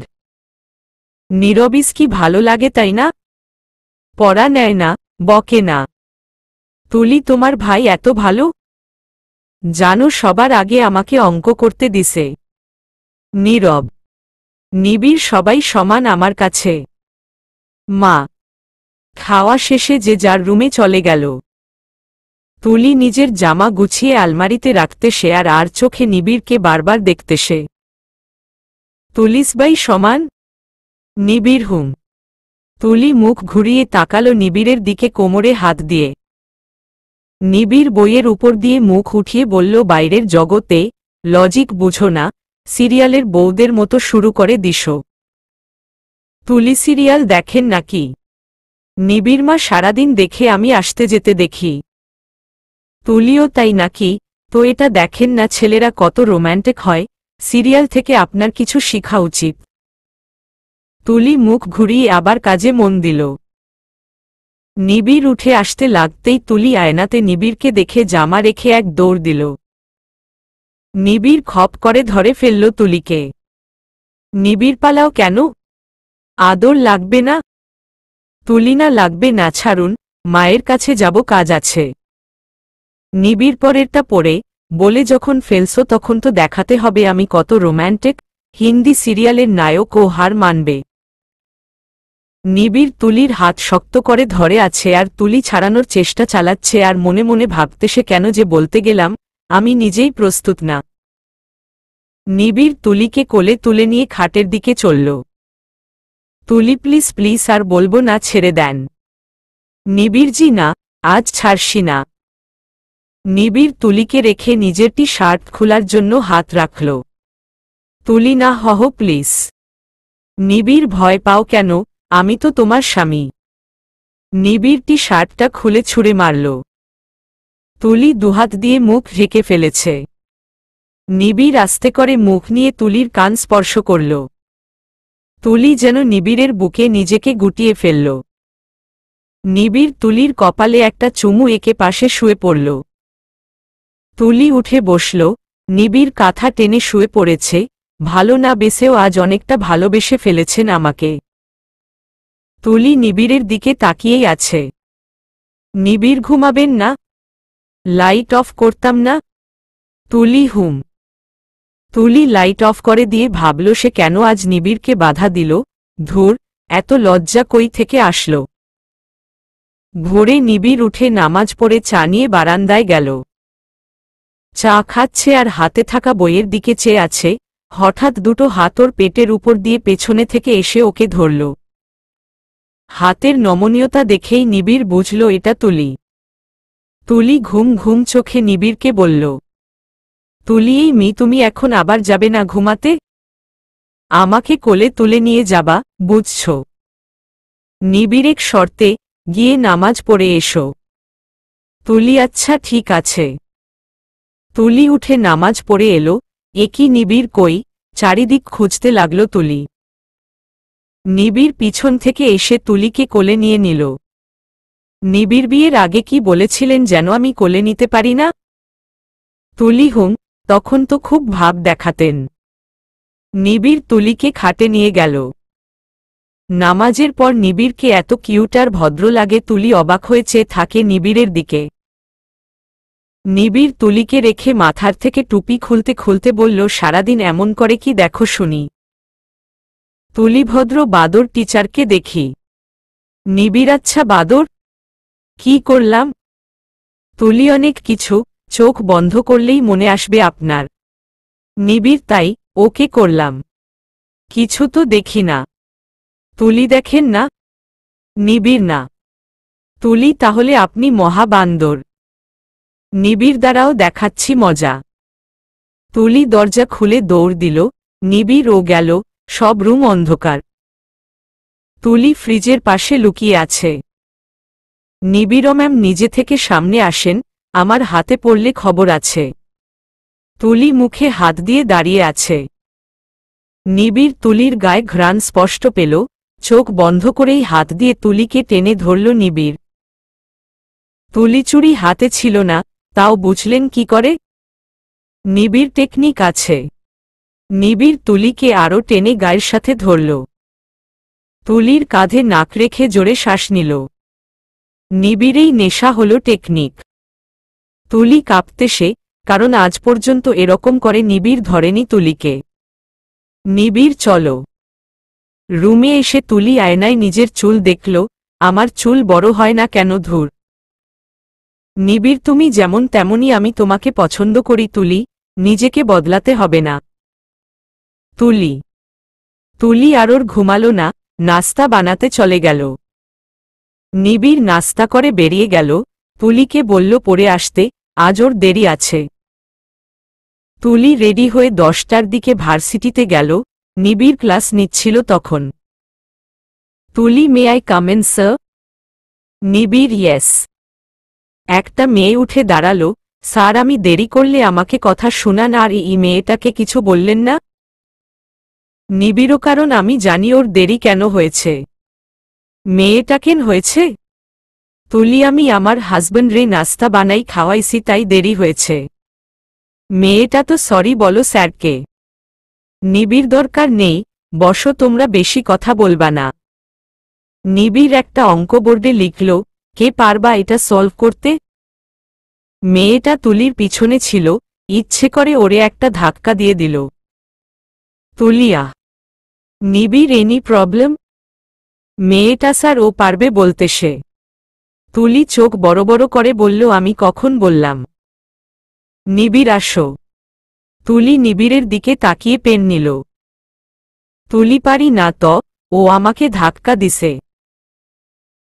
নীরবিস কি ভালো লাগে তাই না? পড়া নেয় না, বকে না। তুলি তোমার ভাই এত ভালো? জানো সবার আগে আমাকে অঙ্ক করতে দিছে। নীরব। নিবিড় সবাই সমান আমার কাছে। মা। খাওয়া শেষে যে যার রুমে চলে গেল। তুলি নিজের জামা গুছিয়ে আলমারিতে রাখতে সে আর চোখে নিবিড়কে বারবার দেখতে সে। তুলিসবাই সমান? নিবিড় হুম। তুলি মুখ ঘুরিয়ে তাকালো নিবিড়ের দিকে কোমরে হাত দিয়ে। নিবিড় বইয়ের উপর দিয়ে মুখ উঠিয়ে বলল বাইরের জগতে লজিক বুঝো না, সিরিয়ালের বউদের মতো শুরু করে দিশো। তুলি সিরিয়াল দেখেন নাকি? নিবিড় মা সারাদিন দেখে আমি আসতে যেতে দেখি। তুলিও তাই নাকি? তো এটা দেখেন না ছেলেরা কত রোম্যান্টিক হয়, সিরিয়াল থেকে আপনার কিছু শিখা উচিত। তুলি মুখ ঘুরিয়ে আবার কাজে মন দিল। নিবিড় উঠে আসতে লাগতেই তুলি আয়নাতে নিবিড়কে দেখে জামা রেখে এক দৌড় দিল। নিবিড় খপ করে ধরে ফেলল তুলিকে। নিবিড় পালাও কেন? আদর লাগবে না? তুলি না লাগবে না, ছাড়ুন, মায়ের কাছে যাব, কাজ আছে। নিবিড় পরেরটা পরে বলে যখন ফেলছো তখন তো দেখাতে হবে আমি কত রোম্যান্টিক। হিন্দি সিরিয়ালের নায়ক ও হার মানবে। নিবিড় তুলির হাত শক্ত করে ধরে আছে আর তুলি ছাড়ানোর চেষ্টা চালাচ্ছে আর মনে মনে ভাবতেছে কেন যে বলতে গেলাম, আমি নিজেই প্রস্তুত না। নিবিড় তুলিকে কোলে তুলে নিয়ে খাটের দিকে চলল। তুলি প্লিজ প্লিজ আর বলবো না, ছেড়ে দেন। নিবিড়জি না, আজ ছাড়ছি না। নিবিড় তুলিকে রেখে নিজেরটি শার্ট খোলার জন্য হাত রাখল। তুলি না হহ প্লিজ। নিবিড় ভয় পাও কেন, আমি তো তোমার স্বামী। নিবিড়টি শার্টটা খুলে ছুঁড়ে মারল। তুলি দুহাত দিয়ে মুখ ঢেকে ফেলেছে। নিবিড় আস্তে করে মুখ নিয়ে তুলির কান স্পর্শ করল। তুলি যেন নিবিড়ের বুকে নিজেকে গুটিয়ে ফেলল। নিবিড় তুলির কপালে একটা চুমু এঁকে পাশে শুয়ে পড়ল। তুলি উঠে বসল। নিবিড় কাঁথা টেনে শুয়ে পড়েছে। ভালো না বেসেও আজ অনেকটা ভালোবেসে ফেলেছেন আমাকে। তুলি নিবিড়ের দিকে তাকিয়েই আছে। নিবিড় ঘুমাবেন না? লাইট অফ করতাম না? তুলি হুম। তুলি লাইট অফ করে দিয়ে ভাবল সে কেন আজ নিবিড়কে বাধা দিল। ধুর, এত লজ্জা কই থেকে আসল। ভোরে নিবিড় উঠে নামাজ পড়ে চা নিয়ে বারান্দায় গেল। চা খাচ্ছে আর হাতে থাকা বইয়ের দিকে চেয়ে আছে। হঠাৎ দুটো হাত ওর পেটের উপর দিয়ে পেছনে থেকে এসে ওকে ধরল। হাতের নমনীয়তা দেখেই নিবিড় বুঝল এটা তুলি। তুলি ঘুম ঘুম চোখে নিবিড়কে বলল, তুলি এই তুমি এখন আবার যাবে না ঘুমাতে? আমাকে কোলে তুলে নিয়ে যাবা, বুঝছ? নিবিড় এক শর্তে, গিয়ে নামাজ পড়ে এসো। তুলি আচ্ছা ঠিক আছে। তুলি উঠে নামাজ পড়ে এলো। একই নিবিড় কই, চারিদিক খুঁজতে লাগল তুলি। নিবিড় পিছন থেকে এসে তুলিকে কোলে নিয়ে নিল। নিবিড় বিয়ের আগে কি বলেছিলেন যেন আমি কোলে নিতে পারি না? তুলি হুম, তখন তো খুব ভাব দেখাতেন। নিবিড় তুলিকে খাটে নিয়ে গেল। নামাজের পর নিবিড়কে এত কিউট আর ভদ্র লাগে তুলি অবাক হয়ে চেয়ে থাকে নিবিড়ের দিকে। নিবিড় তুলিকে রেখে মাথার থেকে টুপি খুলতে খুলতে বলল, সারাদিন এমন করে কি দেখো শুনি? তুলি ভদ্র বাদর টিচারকে দেখি। নিবিড় আচ্ছা বাদর? কি করলাম? তুলি অনেক কিছু, চোখ বন্ধ করলেই মনে আসবে আপনার। নিবিড় তাই, ওকে করলাম। কিছু তো দেখি না। তুলি দেখেন না? নিবিড় না। তুলি তাহলে আপনি মহা বান্দর। নিবিড় দ্বারাও দেখাচ্ছি মজা। তুলি দরজা খুলে দৌড় দিল। নিবিড় ও গেল। সব রুম অন্ধকার। তুলি ফ্রিজের পাশে লুকিয়ে আছে। নিবিড় ম্যাম নিজে থেকে সামনে আসেন, আমার হাতে পড়লে খবর আছে। তুলি মুখে হাত দিয়ে দাঁড়িয়ে আছে। নিবিড় তুলির গায়ে ঘ্রাণ স্পষ্ট পেল। চোখ বন্ধ করেই হাত দিয়ে তুলিকে টেনে ধরল নিবিড়। তুলি চুড়ি হাতে ছিল না, তাও বুঝলেন কি করে? নিবিড় টেকনিক আছে। নিবিড় তুলিকে আরও টেনে গায়ের সাথে ধরল। তুলির কাঁধে নাক রেখে জোরে শ্বাস নিল। নিবিড়েই নেশা হল টেকনিক। তুলি কাঁপতেছে, কারণ আজ পর্যন্ত এরকম করে নিবিড় ধরেনি তুলিকে। নিবিড় চলো। রুমে এসে তুলি আয়নায় নিজের চুল দেখল। আমার চুল বড় হয় না কেন ধুর। নিবিড় তুমি যেমন তেমনই আমি তোমাকে পছন্দ করি তুলি, নিজেকে বদলাতে হবে না। তুলি। তুলি আর ওর ঘুমালো না, নাস্তা বানাতে চলে গেল। নিবিড় নাস্তা করে বেরিয়ে গেল। তুলিকে বলল পড়ে আসতে, আজ ওর দেরি আছে। তুলি রেডি হয়ে 10টার দিকে ভার্সিটিতে গেল। নিবিড় ক্লাস নিচ্ছিল তখন। Tuli may I come in sir? Nibir yes. একটা মেয়ে উঠে দাঁড়ালো। স্যার আমি দেরি করলে আমাকে কথা শোনান আর এই মেয়েটাকে কিছু বললেন না? নিবিড়ও কারণ আমি জানি ওর দেরি কেন হয়েছে। মেয়েটা কেন হয়েছে? তুলি আমি আমার হাজব্যান্ড রে নাস্তা বানাই খাওয়াইছি তাই দেরি হয়েছে। মেয়েটা তো সরি বলো স্যারকে। নিবিড় দরকার নেই, বসো তোমরা বেশি কথা বলবা না। নিবিড় একটা অঙ্ক বোর্ডে লিখল, কে পারবা এটা সলভ করতে? মেয়েটা তুলির পিছনে ছিল, ইচ্ছে করে ওরে একটা ধাক্কা দিয়ে দিল। তুলিয়া, নিবিড়, এনি প্রবলেম? মেয়েটা স্যার, ও পারবে বলতে সে। তুলি চোখ বড় বড় করে বলল, আমি কখন বললাম? নিবিড়, আসো। তুলি নিবিড়ের দিকে তাকিয়ে পেন নিল। তুলি, পারি না তো, ও আমাকে ধাক্কা দিছে।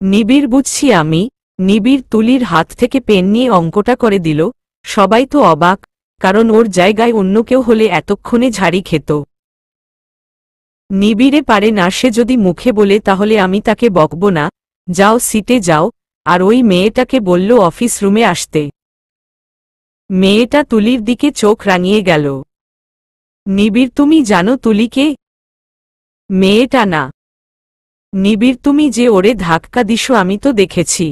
নিবিড়, বুঝছি আমি। নিবিড় তুলির হাত থেকে পেন নিয়ে অঙ্কটা করে দিল। সবাই তো অবাক, কারণ ওর জায়গায় অন্য কেউ হলে এতক্ষণে ঝাড়ি খেত। নিবিড়ে পারে না, সে যদি মুখে বলে তাহলে আমি তাকে বকব না। যাও, সিটে যাও। আর ওই মেয়েটাকে বলল অফিস রুমে আসতে। মেয়েটা তুলির দিকে চোখ রাঙিয়ে গেল। নিবিড়, তুমি জানো তুলিকে? মেয়েটা না। নিবিড়, তুমি যে ওরে ধাক্কা দিছো আমি তো দেখেছি।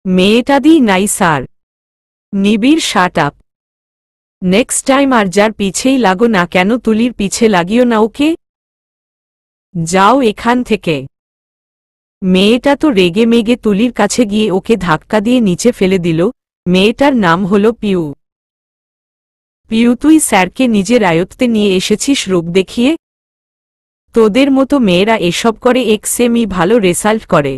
মেয়েটা দিই নাই স্যার। নিবিড়, শাট আপ। নেক্সট টাইম আর যার পিছেই লাগো না কেন, তুলির পিছে লাগিও না ওকে। যাও এখান থেকে। মেয়েটা তো রেগে মেগে তুলির কাছে গিয়ে ওকে ধাক্কা দিয়ে নিচে ফেলে দিল। মেয়েটার নাম হলো পিউ। পিউ, তুই স্যারকে নিজের আয়ত্তে নিয়ে এসেছিস রূপ দেখিয়ে? তোদের মতো মেয়েরা এসব করে, এক্সএমই ভালো রেজাল্ট করে।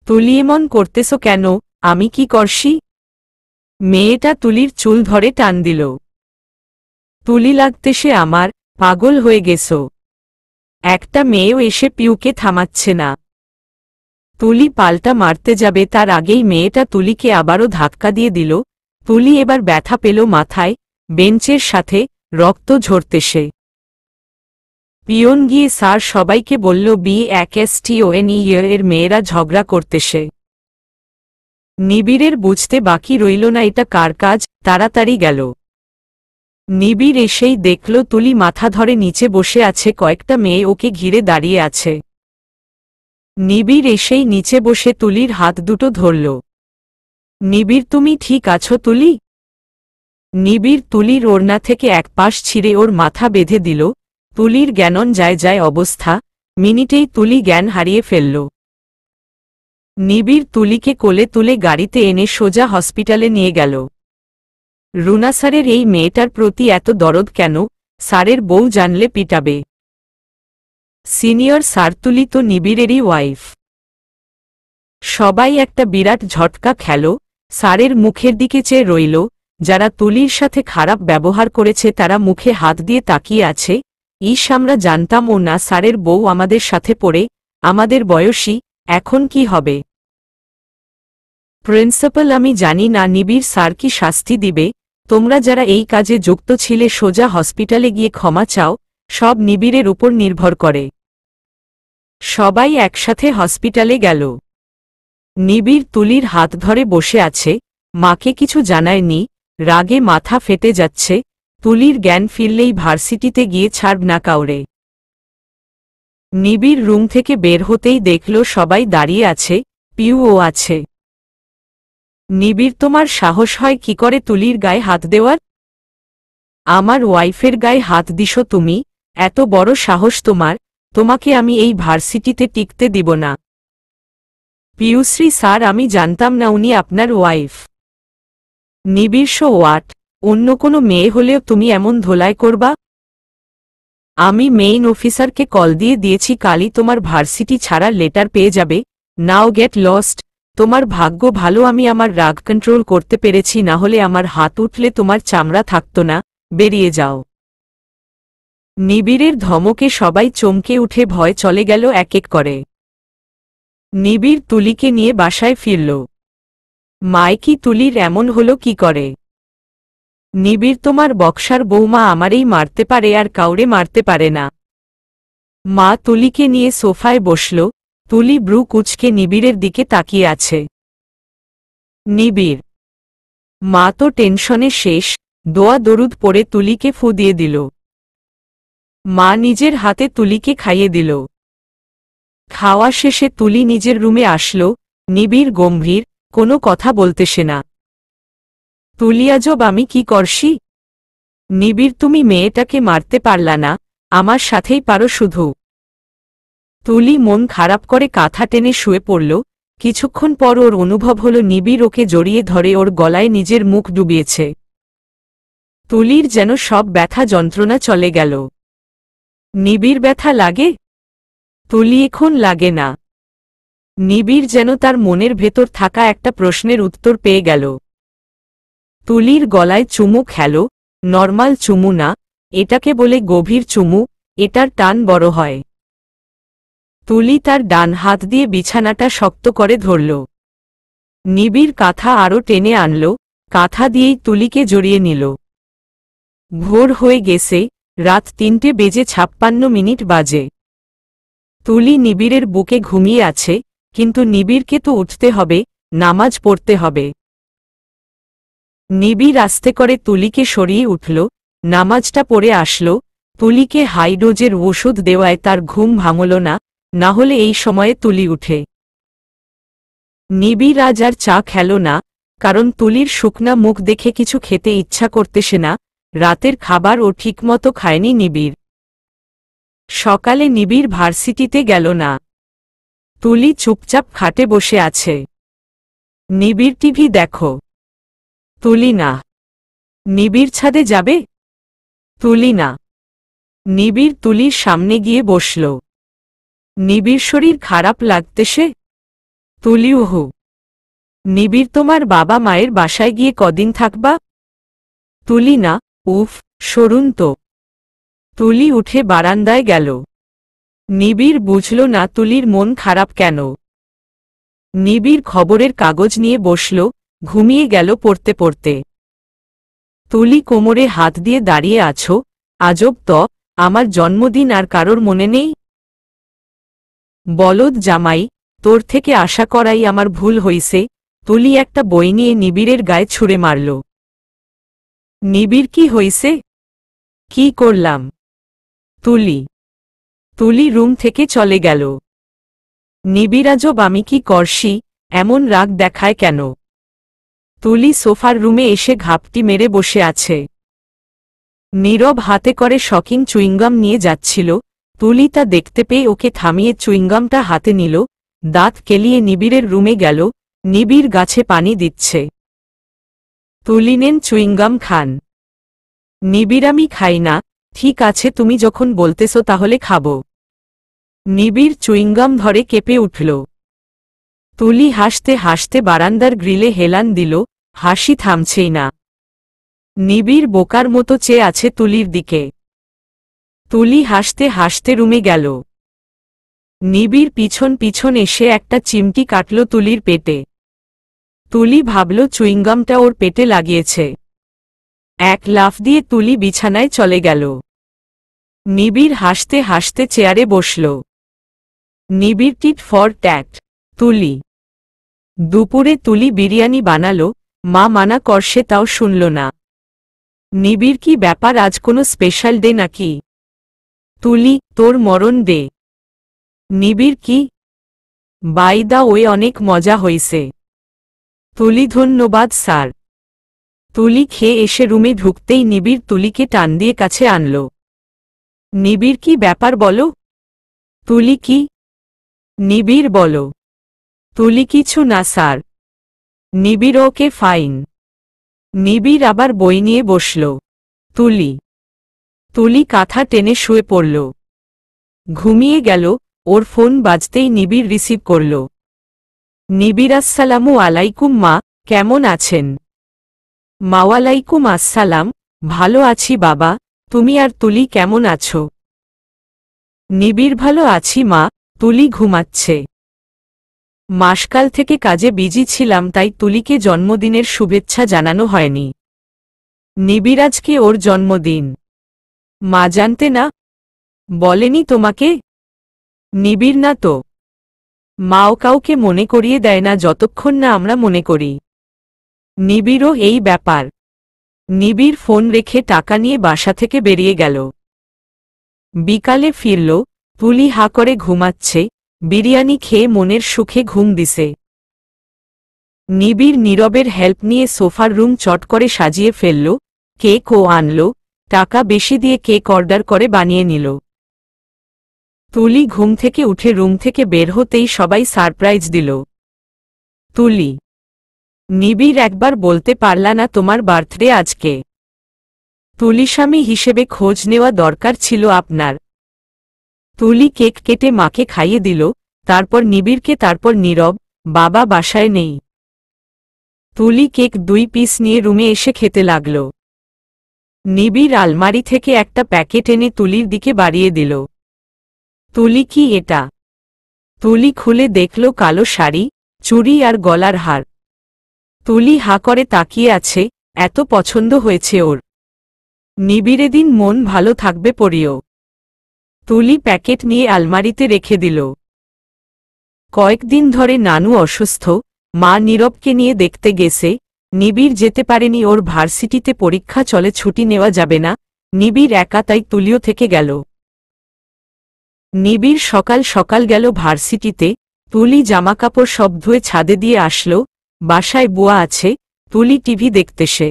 তুলি, এমন করতেছ কেন? আমি কি করছি? মেয়েটা তুলির চুল ধরে টান দিল। তুলি, লাগতেছে আমার, পাগল হয়ে গেছো? একটা মেয়েও এসে পিউকে থামাচ্ছে না। তুলি পাল্টা মারতে যাবে, তার আগেই মেয়েটা তুলিকে আবারও ধাক্কা দিয়ে দিল। তুলি এবার ব্যথা পেল মাথায়, বেঞ্চের সাথে, রক্ত ঝরতেছে। পিয়ন গিয়ে স্যার সবাইকে বলল, BACSTONE এর মেয়েরা ঝগড়া করতেছে। নিবিড়ের বুঝতে বাকি রইল না এটা কার কাজ, তাড়াতাড়ি গেল। নিবিড় এসেই দেখল তুলি মাথা ধরে নিচে বসে আছে, কয়েকটা মেয়ে ওকে ঘিরে দাঁড়িয়ে আছে। নিবিড় এসেই নিচে বসে তুলির হাত দুটো ধরল। নিবিড়, তুমি ঠিক আছো তুলি? নিবিড় তুলির ওড়না থেকে এক পাশ ছিঁড়ে ওর মাথা বেঁধে দিল। তুলির জ্ঞানন যায় যায় অবস্থা, মিনিটেই তুলি জ্ঞান হারিয়ে ফেলল। নিবিড় তুলিকে কোলে তুলে গাড়িতে এনে সোজা হসপিটালে নিয়ে গেল। রুনা স্যারের এই মেয়েটার প্রতি এত দরদ কেন? স্যারের বউ জানলে পিটাবে। সিনিয়র স্যার, তুলি তো নিবিড়েরই ওয়াইফ। সবাই একটা বিরাট ঝটকা খেল। স্যারের মুখের দিকে চেয়ে রইল। যারা তুলির সাথে খারাপ ব্যবহার করেছে তারা মুখে হাত দিয়ে তাকিয়ে আছে। আমরা জানতাম ও না স্যারের বউ আমাদের সাথে পড়ে, আমাদের বয়সী, এখন কি হবে? প্রিন্সিপাল, আমি জানি না নিবিড় স্যার কি শাস্তি দিবে। তোমরা যারা এই কাজে যুক্ত ছিলে সোজা হসপিটালে গিয়ে ক্ষমা চাও, সব নিবিড়ের উপর নির্ভর করে। সবাই একসাথে হসপিটালে গেল। নিবিড় তুলির হাত ধরে বসে আছে, মাকে কিছু জানায়নি, রাগে মাথা ফেটে যাচ্ছে। তুলির জ্ঞান ফিরলেই ভার্সিটিতে গিয়ে ছাড়ব না কাউরে। নিবিড় রুম থেকে বের হতেই দেখল সবাই দাঁড়িয়ে আছে, পিউও আছে। নিবিড়, তোমার সাহস হয় কি করে তুলির গায়ে হাত দেওয়ার? আমার ওয়াইফের গায়ে হাত দিছো তুমি? এত বড় সাহস তোমার? তোমাকে আমি এই ভার্সিটিতে টিকতে দিব না। পিউশ্রী স্যার, আমি জানতাম না উনি আপনার ওয়াইফ। নিবিড়, সো হোয়াট? অন্য কোনো মেয়ে হলেও তুমি এমন ধোলাই করবা? আমি মেইন অফিসারকে কল দিয়ে দিয়েছি, কালই তোমার ভার্সিটি ছাড়ার লেটার পেয়ে যাবে। নাও গেট লস্ট। তোমার ভাগ্য ভালো আমি আমার রাগ কন্ট্রোল করতে পেরেছি, না হলে আমার হাত উঠলে তোমার চামড়া থাকত না। বেরিয়ে যাও। নিবিড়ের ধমকে সবাই চমকে উঠে ভয় চলে গেল এক এক করে। নিবিড় তুলিকে নিয়ে বাসায় ফিরল। মাইকি, তুলির এমন হলো কি করে? নিবিড়, তোমার বক্সার বৌমা আমারেই মারতে পারে, আর কাউরে মারতে পারে না। মা তুলিকে নিয়ে সোফায় বসল। তুলি ব্রু কুচকে নিবিড়ের দিকে তাকিয়ে আছে। নিবিড়, মা তো টেনশনে শেষ, দোয়া দরুদ পড়ে তুলিকে ফু দিয়ে দিল। মা নিজের হাতে তুলিকে খাইয়ে দিল। খাওয়া শেষে তুলি নিজের রুমে আসল। নিবিড় গম্ভীর, কোনো কথা বলতেছে না। তুলি, আজব আমি কি করছি? নিবিড়, তুমি মেয়েটাকে মারতে পারলা না, আমার সাথেই পারো শুধু। তুলি মন খারাপ করে কাঁথা টেনে শুয়ে পড়ল। কিছুক্ষণ পর ওর অনুভব হল নিবিড় ওকে জড়িয়ে ধরে ওর গলায় নিজের মুখ ডুবিয়েছে। তুলির যেন সব ব্যথা যন্ত্রণা চলে গেল। নিবিড় ব্যথা লাগে? তুলি এখন লাগে না। নিবিড় যেন তার মনের ভেতর থাকা একটা প্রশ্নের উত্তর পেয়ে গেল। তুলির গলায় চুমু খেল, নরমাল চুমু না, এটাকে বলে গভীর চুমু, এটার টান বড় হয়। তুলি তার ডান হাত দিয়ে বিছানাটা শক্ত করে ধরল। নিবিড় কাঁথা আরও টেনে আনল, কাঁথা দিয়েই তুলিকে জড়িয়ে নিল। ভোর হয়ে গেছে, রাত 3:56 বাজে। তুলি নিবিড়ের বুকে ঘুমিয়ে আছে, কিন্তু নিবিড়কে তো উঠতে হবে, নামাজ পড়তে হবে। নিবিড় আস্তে করে তুলিকে সরিয়ে উঠল, নামাজটা পড়ে আসল। তুলিকে হাই ডোজের ওষুধ দেওয়ায় তার ঘুম ভাঙল না, না হলে এই সময়ে তুলি উঠে। নিবিড় আজ আর চা খেল না, কারণ তুলির শুকনা মুখ দেখে কিছু খেতে ইচ্ছা করতেছে না। রাতের খাবার ও ঠিকমতো খায়নি নিবিড়। সকালে নিবিড় ভার্সিটিতে গেল না। তুলি চুপচাপ খাটে বসে আছে। নিবিড় টিভি দেখো। তুলি না। নিবিড় ছাদে যাবে? তুলি না। নিবিড় তুলির সামনে গিয়ে বসল। নিবিড় শরীর খারাপ লাগতেছে? তুলি ওহু। নিবিড় তোমার বাবা মায়ের বাসায় গিয়ে কদিন থাকবা? তুলি না, উফ, সরুন তো। তুলি উঠে বারান্দায় গেল। নিবিড় বুঝল না তুলির মন খারাপ কেন। নিবিড় খবরের কাগজ নিয়ে বসল, ঘুমিয়ে গেল পড়তে পড়তে। তুলি কোমরে হাত দিয়ে দাঁড়িয়ে আছো, আজব তো, আমার জন্মদিন আর কারোর মনে নেই? বলদ জামাই, তোর থেকে আশা করাই আমার ভুল হইছে। তুলি একটা বই নিয়ে নিবিড়ের গায়ে ছুঁড়ে মারল। নিবিড় কি হইছে? কি করলাম? তুলি। তুলি রুম থেকে চলে গেল। নিবিড় আজব আমি কি করছি, এমন রাগ দেখায় কেন? তুলি সোফার রুমে এসে ঘাপটি মেরে বসে আছে। নীরব হাতে করে শকিং চুইংগাম নিয়ে যাচ্ছিল। তুলি তা দেখতে পেয়ে ওকে থামিয়ে চুইংগামটা হাতে নিল, দাঁত কেলিয়ে নিবিড়ের রুমে গেল। নিবিড় গাছে পানি দিচ্ছে। তুলি নেন চুইংগাম খান। নিবিড় আমি খাই না। ঠিক আছে তুমি যখন বলতেছো তাহলে খাবো। নিবিড় চুইংগাম ধরে কেঁপে উঠল। তুলি হাসতে হাসতে বারান্দার গ্রিলে হেলান দিল, হাসি থামছেই না। নিবিড় বোকার মতো চেয়ে আছে তুলির দিকে। তুলি হাসতে হাসতে রুমে গেল। নিবিড় পিছন পিছন এসে একটা চিমটি কাটল তুলির পেটে। তুলি ভাবল চুইংগামটা ওর পেটে লাগিয়েছে। এক লাফ দিয়ে তুলি বিছানায় চলে গেল। নিবিড় হাসতে হাসতে চেয়ারে বসল। নিবিড় টিট ফর ট্যাট। তুলি। দুপুরে তুলি বিরিয়ানি বানালো, মা মানা করছে তাও শুনল না। নিবিড় কি ব্যাপার, আজ কোনো স্পেশাল ডে নাকি? তুলি তোর মরণ ডে। নিবিড় কি? বাই দা ওয়ে অনেক মজা হইছে। তুলি ধন্যবাদ স্যার। তুলি খেয়ে এসে রুমে ঢুকতেই নিবিড় তুলিকে টান দিয়ে কাছে আনল। নিবিড় কি ব্যাপার বলো? তুলি কি? নিবিড় বলো। তুলি কিছু না স্যার। নিবিড় ওকে ফাইন। নিবিড় আবার বই নিয়ে বসল। তুলি। তুলি কাঁথা টেনে শুয়ে পড়ল। ঘুমিয়ে গেল। ওর ফোন বাজতেই নিবিড় রিসিভ করল। নিবিড় আসসালামু আলাইকুম মা, কেমন আছেন? মাওয়ালাইকুম আসসালাম, ভালো আছি বাবা, তুমি আর তুলি কেমন আছো? নিবিড় ভালো আছি মা, তুলি ঘুমাচ্ছে। মাসকাল থেকে কাজে বিজি ছিলাম তাই তুলিকে জন্মদিনের শুভেচ্ছা জানানো হয়নি। নিবিড় আজকে ওর জন্মদিন। মা জানতে না? বলেনি তোমাকে? নিবিড় না তো। মাও কাউকে মনে করিয়ে দেয় না যতক্ষণ না আমরা মনে করি। নিবিড়ও এই ব্যাপার। নিবিড় ফোন রেখে টাকা নিয়ে বাসা থেকে বেরিয়ে গেল। বিকালে ফিরল, তুলি হা করে ঘুমাচ্ছে, বিরিয়ানি খেয়ে মনের সুখে ঘুম দিছে। নিবিড় নীরবের হেল্প নিয়ে সোফার রুম চট করে সাজিয়ে ফেলল, কেকও আনল, টাকা বেশি দিয়ে কেক অর্ডার করে বানিয়ে নিল। তুলি ঘুম থেকে উঠে রুম থেকে বের হতেই সবাই সারপ্রাইজ দিল। তুলি। নিবিড় একবার বলতে পারলা না তোমার বার্থডে আজকে? তুলি স্বামী হিসেবে খোঁজ নেওয়া দরকার ছিল আপনার। তুলি কেক কেটে মাকে খাইয়ে দিল, তারপর নিবিড়কে, তারপর নীরব। বাবা বাসায় নেই। তুলি কেক 2 পিস নিয়ে রুমে এসে খেতে লাগল। নিবিড় আলমারি থেকে একটা প্যাকেট এনে তুলির দিকে বাড়িয়ে দিল। তুলি, কি এটা? তুলি খুলে দেখল কালো শাড়ি, চুড়ি আর গলার হার। তুলি হা করে তাকিয়ে আছে, এত পছন্দ হয়েছে ওর। নিবিড়ে দিন মন ভালো থাকবে পরিও। তুলি প্যাকেট নিয়ে আলমারিতে রেখে দিল। কয়েকদিন ধরে নানু অসুস্থ, মা নীরবকে নিয়ে দেখতে গেছে। নিবিড় যেতে পারেনি, ওর ভার্সিটিতে পরীক্ষা চলে, ছুটি নেওয়া যাবে না। নিবিড় একা, তাই তুলিও থেকে গেল। নিবিড় সকাল সকাল গেল ভার্সিটিতে। তুলি জামাকাপড় সব ধুয়ে ছাদে দিয়ে আসলো। বাসায় বুয়া আছে, তুলি টিভি দেখতেছে।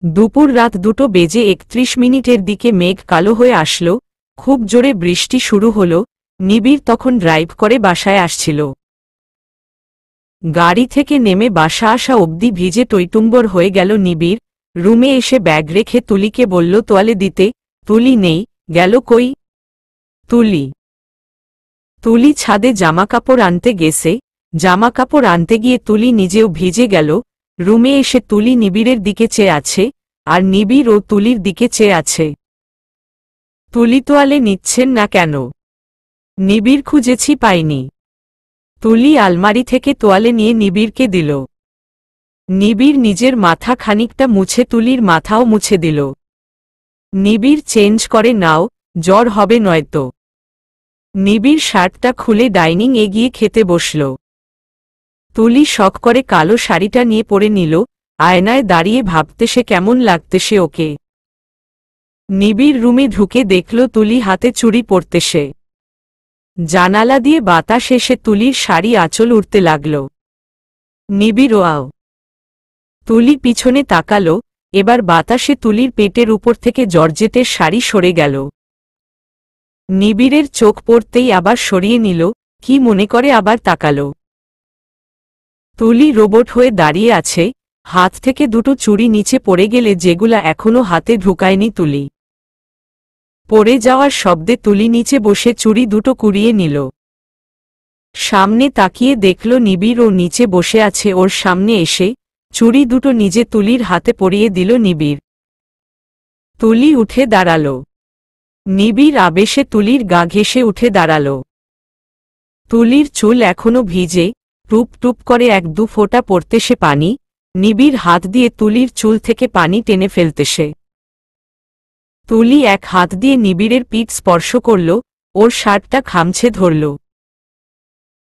দুপুর রাত 2:31 দিকে মেঘ কালো হয়ে আসলো, খুব জোরে বৃষ্টি শুরু হলো। নিবিড় তখন ড্রাইভ করে বাসায় আসছিল। গাড়ি থেকে নেমে বাসা আসা অবধি ভিজে টইটুম্বর হয়ে গেল নিবিড়। রুমে এসে ব্যাগ রেখে তুলিকে বলল তোয়ালে দিতে। তুলি নেই, গেল কই? তুলি ছাদে জামাকাপড় আনতে গেছে। জামাকাপড় আনতে গিয়ে তুলি নিজেও ভিজে গেল। রুমে এসে তুলি নিবিড়ের দিকে চেয়ে আছে, আর নিবিড় ও তুলির দিকে চেয়ে আছে। তুলি তোয়ালে নিচ্ছেন না কেন? নিবিড় খুঁজেছি, পাইনি। তুলি আলমারি থেকে তোয়ালে নিয়ে নিবিড়কে দিল। নিবিড় নিজের মাথা খানিকটা মুছে তুলির মাথাও মুছে দিল। নিবিড় চেঞ্জ করে নাও, জ্বর হবে নয়তো। নিবিড় শার্টটা খুলে ডাইনিং এ গিয়ে খেতে বসল। তুলি শখ করে কালো শাড়িটা নিয়ে পরে নিল। আয়নায় দাঁড়িয়ে ভাবতেছে কেমন লাগতেছে ওকে। নিবিড় রুমে ঢুকে দেখল তুলি হাতে চুড়ি পরতেছে। জানালা দিয়ে বাতাস এসে তুলির শাড়ি আঁচল উড়তে লাগল। নিবিড় ওয়াও। তুলি পিছনে তাকালো, এবার বাতাসে তুলির পেটের উপর থেকে জর্জেটের শাড়ি সরে গেল। নিবিড়ের চোখ পড়তেই আবার সরিয়ে নিল, কি মনে করে আবার তাকালো। তুলি রোবট হয়ে দাঁড়িয়ে আছে, হাত থেকে 2টো চুড়ি নিচে পড়ে গেলে যেগুলা এখনো হাতে ঢুকায়নি তুলি। পড়ে যাওয়ার শব্দে তুলি নিচে বসে চুড়ি 2টো কুড়িয়ে নিল। সামনে তাকিয়ে দেখল নিবিড় ও নিচে বসে আছে ওর সামনে এসে। চুড়ি 2টো নিজে তুলির হাতে পরিয়ে দিল নিবিড়। তুলি উঠে দাঁড়াল। নিবিড় আবেশে তুলির গা ঘেঁষে উঠে দাঁড়াল। তুলির চুল এখনো ভিজে, টুপ টুপ করে 1-2 ফোঁটা পড়তেছে পানি। নিবিড় হাত দিয়ে তুলির চুল থেকে পানি টেনে ফেলতেছে। তুলি এক হাত দিয়ে নিবিড়ের পিঠ স্পর্শ করল, ওর শার্টটা খামছে ধরল।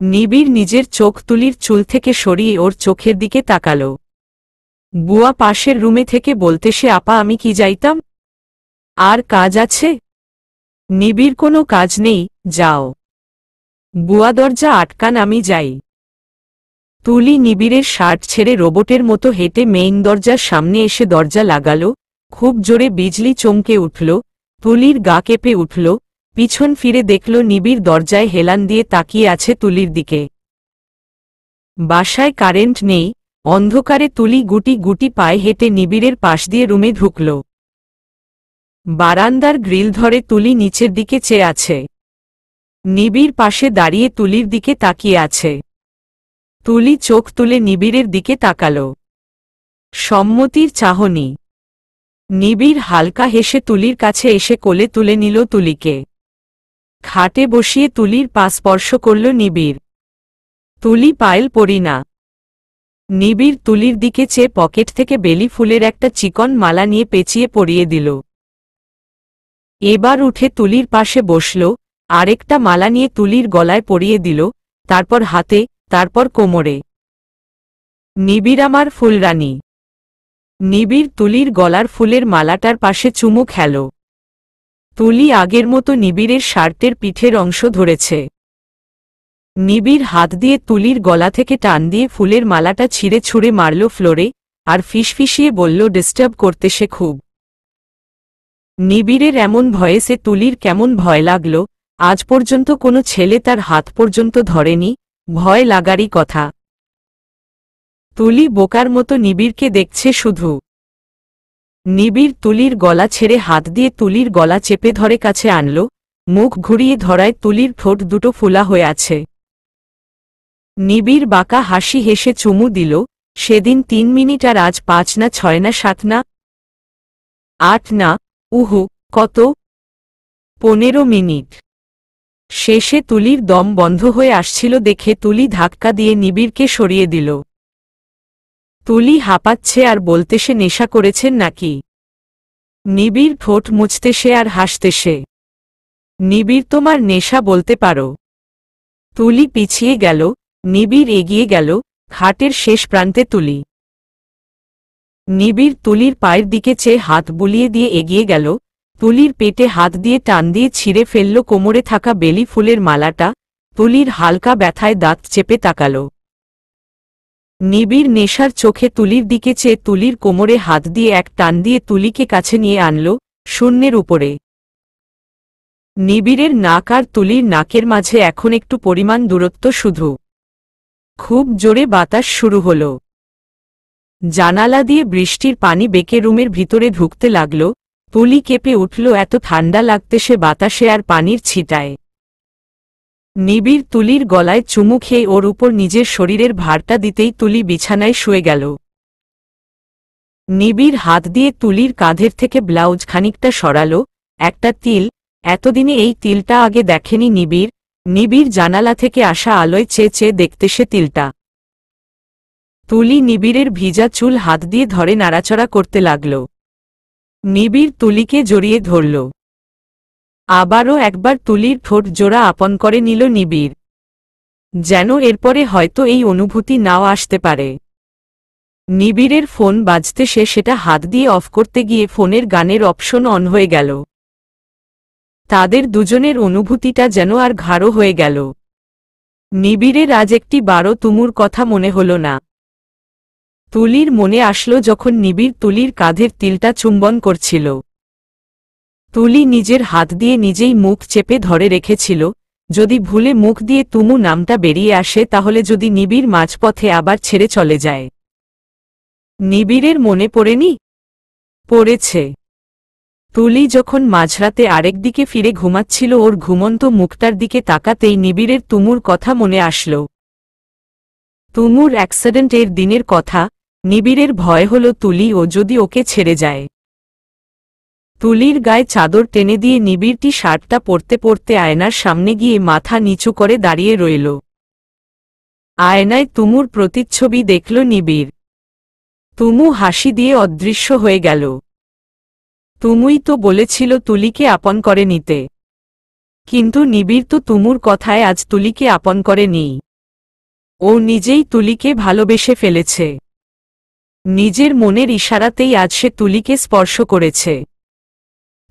নিবিড় নিজের চোখ তুলির চুল থেকে সরিয়ে ওর চোখের দিকে তাকাল। বুয়া পাশের রুমে থেকে বলতেছে আপা আমি কি যাইতাম? আর কাজ আছে? নিবিড় কোনো কাজ নেই, যাও। বুয়া দরজা আটকান, আমি যাই। তুলি নিবিড়ের শার্ট ছেড়ে রোবটের মতো হেঁটে মেইন দরজার সামনে এসে দরজা লাগাল। খুব জোরে বিজলি চমকে উঠল। তুলির গা কেঁপে উঠল। পিছন ফিরে দেখল নিবিড় দরজায় হেলান দিয়ে তাকিয়ে আছে তুলির দিকে। বাসায় কারেন্ট নেই, অন্ধকারে তুলি গুটি গুটি পায়ে হেঁটে নিবিড়ের পাশ দিয়ে রুমে ঢুকল। বারান্দার গ্রিল ধরে তুলি নিচের দিকে চেয়ে আছে। নিবিড় পাশে দাঁড়িয়ে তুলির দিকে তাকিয়ে আছে। তুলি চোখ তুলে নিবিড়ের দিকে তাকাল। সম্মতির চাহনি। নিবিড় হালকা হেসে তুলির কাছে এসে কোলে তুলে নিল তুলিকে। খাটে বসিয়ে তুলির পা স্পর্শ করল নিবিড়। তুলি পায়েল পরি না। নিবিড় তুলির দিকে চেয়ে পকেট থেকে বেলি ফুলের একটা চিকন মালা নিয়ে পেঁচিয়ে পরিয়ে দিল। এবার উঠে তুলির পাশে বসল, আরেকটা মালা নিয়ে তুলির গলায় পরিয়ে দিল, তারপর হাতে, তারপর কোমরে। নিবিড় আমার ফুলরানী। নিবিড় তুলির গলার ফুলের মালাটার পাশে চুমু খেল। তুলি আগের মতো নিবিড়ের শার্টের পিঠের অংশ ধরেছে। নিবিড় হাত দিয়ে তুলির গলা থেকে টান দিয়ে ফুলের মালাটা ছিঁড়ে ছুঁড়ে মারল ফ্লোরে, আর ফিসফিসিয়ে বলল ডিস্টার্ব করতেছে খুব। নিবিড়ের এমন ভয়েসে তুলির কেমন ভয় লাগল। আজ পর্যন্ত কোনো ছেলে তার হাত পর্যন্ত ধরেনি, ভয় লাগারই কথা। তুলি বোকার মতো নিবিড়কে দেখছে শুধু। নিবিড় তুলির গলা ছেড়ে হাত দিয়ে তুলির গলা চেপে ধরে কাছে আনল, মুখ ঘুরিয়ে ধরায় তুলির ঠোঁট দুটো ফোলা হয়ে আছে। নিবিড় বাঁকা হাসি হেসে চুমু দিল। সেদিন 3 মিনিট আর আজ 5 না 6 না 7 না 8 না, উহু, কত? 15 মিনিট। শেষে তুলির দম বন্ধ হয়ে আসছিল দেখে তুলি ধাক্কা দিয়ে নিবিড়কে সরিয়ে দিল। তুলি হাঁপাচ্ছে আর বলতেছে নেশা করেছেন নাকি? নিবিড় ঠোঁট মুছতেছে আর হাসতেছে। নিবিড় তোমার নেশা বলতে পারো। তুলি পিছিয়ে গেল, নিবিড় এগিয়ে গেল, খাটের শেষ প্রান্তে তুলি। নিবিড় তুলির পায়ের দিকে চেয়ে হাত বুলিয়ে দিয়ে এগিয়ে গেল, তুলির পেটে হাত দিয়ে টান দিয়ে ছিঁড়ে ফেলল কোমরে থাকা বেলি ফুলের মালাটা। তুলির হালকা ব্যথায় দাঁত চেপে তাকাল। নিবিড় নেশার চোখে তুলির দিকে চেয়ে তুলির কোমরে হাত দিয়ে এক টান দিয়ে তুলিকে কাছে নিয়ে আনল, শূন্যের উপরে। নিবিড়ের নাক আর তুলির নাকের মাঝে এখন একটু পরিমাণ দূরত্ব শুধু। খুব জোরে বাতাস শুরু হল। জানালা দিয়ে বৃষ্টির পানি বেঁকে রুমের ভিতরে ঢুকতে লাগল। তুলি কেঁপে উঠল, এত ঠান্ডা লাগতেছে বাতাসে আর পানির ছিটায়। নিবিড় তুলির গলায় চুমু খেয়ে ওর উপর নিজের শরীরের ভারটা দিতেই তুলি বিছানায় শুয়ে গেল। নিবিড় হাত দিয়ে তুলির কাঁধের থেকে ব্লাউজ খানিকটা সরাল। একটা তিল, এতদিনে এই তিলটা আগে দেখেনি নিবিড়। নিবিড় জানালা থেকে আসা আলোয় চেয়ে চেয়ে দেখতেছে তিলটা। তুলি নিবিড়ের ভিজা চুল হাত দিয়ে ধরে নাড়াচড়া করতে লাগল। নিবিড় তুলিকে জড়িয়ে ধরল। আবারও একবার তুলির ঠোঁট জোড়া আপন করে নিল নিবিড়। যেন এরপরে হয়তো এই অনুভূতি নাও আসতে পারে। নিবিড়ের ফোন বাজতে সে সেটা হাত দিয়ে অফ করতে গিয়ে ফোনের গানের অপশন অন হয়ে গেল। তাদের দুজনের অনুভূতিটা যেন আর গাঢ় হয়ে গেল। নিবিড়ের আজ একটি বারো তুমুর কথা মনে হল না। তুলির মনে আসলো যখন নিবিড় তুলির কাঁধের তিলটা চুম্বন করছিল। তুলি নিজের হাত দিয়ে নিজেই মুখ চেপে ধরে রেখেছিল, যদি ভুলে মুখ দিয়ে তুমু নামটা বেরিয়ে আসে তাহলে যদি নিবিড় মাঝপথে আবার ছেড়ে চলে যায়। নিবিড়ের মনে পড়েনি? পড়েছে। তুলি যখন মাঝরাতে আরেকদিকে ফিরে ঘুমাচ্ছিল ওর ঘুমন্ত মুখটার দিকে তাকাতেই নিবিড়ের তুমুর কথা মনে আসল। তুমুর অ্যাক্সিডেন্টের দিনের কথা। নিবিড়ের ভয় হল তুলি ও যদি ওকে ছেড়ে যায়। তুলির গায়ে চাদর টেনে দিয়ে নিবিড়টি শার্টটা পরতে পরতে আয়নার সামনে গিয়ে মাথা নিচু করে দাঁড়িয়ে রইল। আয়নায় তুমুর প্রতিচ্ছবি দেখল নিবিড়। তুমু হাসি দিয়ে অদৃশ্য হয়ে গেল। তুমুই তো বলেছিল তুলিকে আপন করে নিতে। কিন্তু নিবিড় তো তুমুর কথায় আজ তুলিকে আপন করে নি। ও নিজেই তুলিকে ভালোবেসে ফেলেছে। নিজের মনের ইশারাতেই আজ সে তুলিকে স্পর্শ করেছে।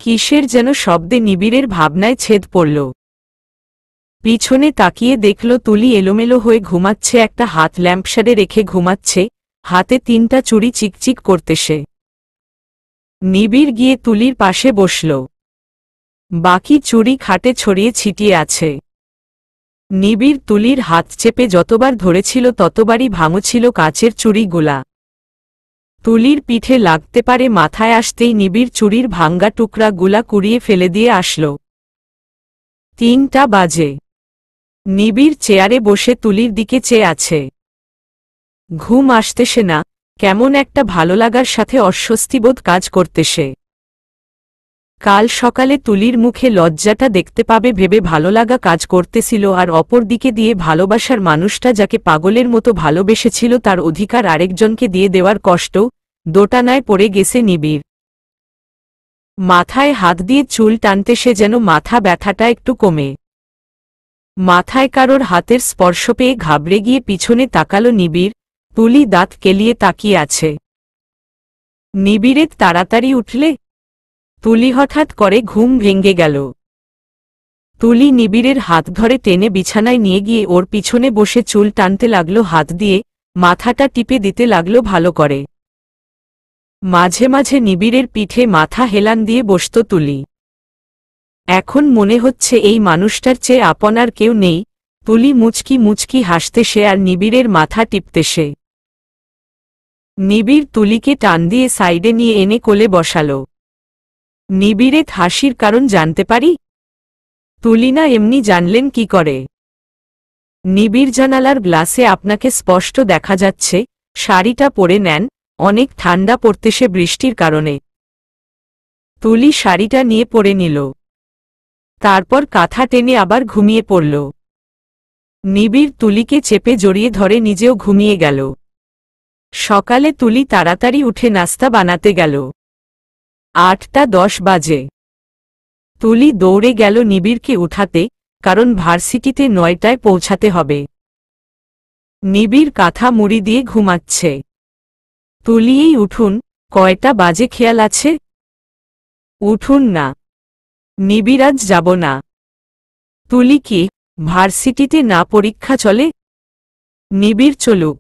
কিসের যেন শব্দে নিবিড়ের ভাবনায় ছেদ পড়ল। পিছনে তাকিয়ে দেখল তুলি এলোমেলো হয়ে ঘুমাচ্ছে, একটা হাত ল্যাম্পশাডে রেখে ঘুমাচ্ছে, হাতে 3টা চুড়ি চিকচিক করতেছে। নিবিড় গিয়ে তুলির পাশে বসল। বাকি চুড়ি খাটে ছড়িয়ে ছিটিয়ে আছে। নিবিড় তুলির হাত চেপে যতবার ধরেছিল ততবারই ভাঙছিল কাচের চুড়িগুলা। তুলির পিঠে লাগতে পারে মাথায় আসতেই নিবিড় চুড়ির ভাঙ্গা টুকরাগুলা কুড়িয়ে ফেলে দিয়ে আসল। 3টা বাজে। নিবিড় চেয়ারে বসে তুলির দিকে চেয়ে আছে। ঘুম আসতেছে না, কেমন একটা ভালো লাগার সাথে অস্বস্তিবোধ কাজ করতেছে। কাল সকালে তুলির মুখে লজ্জাটা দেখতে পাবে ভেবে ভালো লাগা কাজ করতেছিল, আর অপর দিকে দিয়ে ভালোবাসার মানুষটা যাকে পাগলের মতো ভালোবেসেছিল তার অধিকার আরেকজনকে দিয়ে দেওয়ার কষ্ট, দোটানায় পড়ে গেছে নিবিড়। মাথায় হাত দিয়ে চুল টানতে সে যেন মাথা ব্যথাটা একটু কমে। মাথায় কারোর হাতের স্পর্শ পেয়ে ঘাবড়ে গিয়ে পিছনে তাকালো নিবিড়। তুলি দাঁত কেলিয়ে তাকিয়ে আছে। নিবিড়ে তাড়াতাড়ি উঠলে? তুলি হঠাৎ করে ঘুম ভেঙে গেল। তুলি নিবিড়ের হাত ধরে টেনে বিছানায় নিয়ে গিয়ে ওর পিছনে বসে চুল টানতে লাগলো হাত দিয়ে, মাথাটা টিপে দিতে লাগলো ভালো করে। মাঝে মাঝে নিবিড়ের পিঠে মাথা হেলান দিয়ে বসত তুলি। এখন মনে হচ্ছে এই মানুষটার চেয়ে আপন আর কেউ নেই। তুলি মুচকি মুচকি হাসতে সে আর নিবিড়ের মাথা টিপতে সে। নিবিড় তুলিকে টান দিয়ে সাইডে নিয়ে এনে কোলে বসালো। নিবিড়ের হাসির কারণ জানতে পারি? তুলি না এমনি জানলেন কি করে? নিবিড় জানালার গ্লাসে আপনাকে স্পষ্ট দেখা যাচ্ছে, শাড়িটা পরে নেন, অনেক ঠান্ডা পড়তেছে বৃষ্টির কারণে। তুলি শাড়িটা নিয়ে পরে নিল। তারপর কাঁথা টেনে আবার ঘুমিয়ে পড়ল। নিবিড় তুলিকে চেপে জড়িয়ে ধরে নিজেও ঘুমিয়ে গেল। সকালে তুলি তাড়াতাড়ি উঠে নাস্তা বানাতে গেল। 8:10 বাজে। তুলি দৌড়ে গেল নিবিড়কে উঠাতে, কারণ ভার্সিটিতে 9টায় পৌঁছাতে হবে। নিবিড় কাঁথা মুড়ি দিয়ে ঘুমাচ্ছে। তুলিই উঠুন, কয়টা বাজে খেয়াল আছে? উঠুন না। নিবিড় আজ যাব না। তুলি কি, ভার্সিটিতে না পরীক্ষা চলে? নিবিড় চলুক।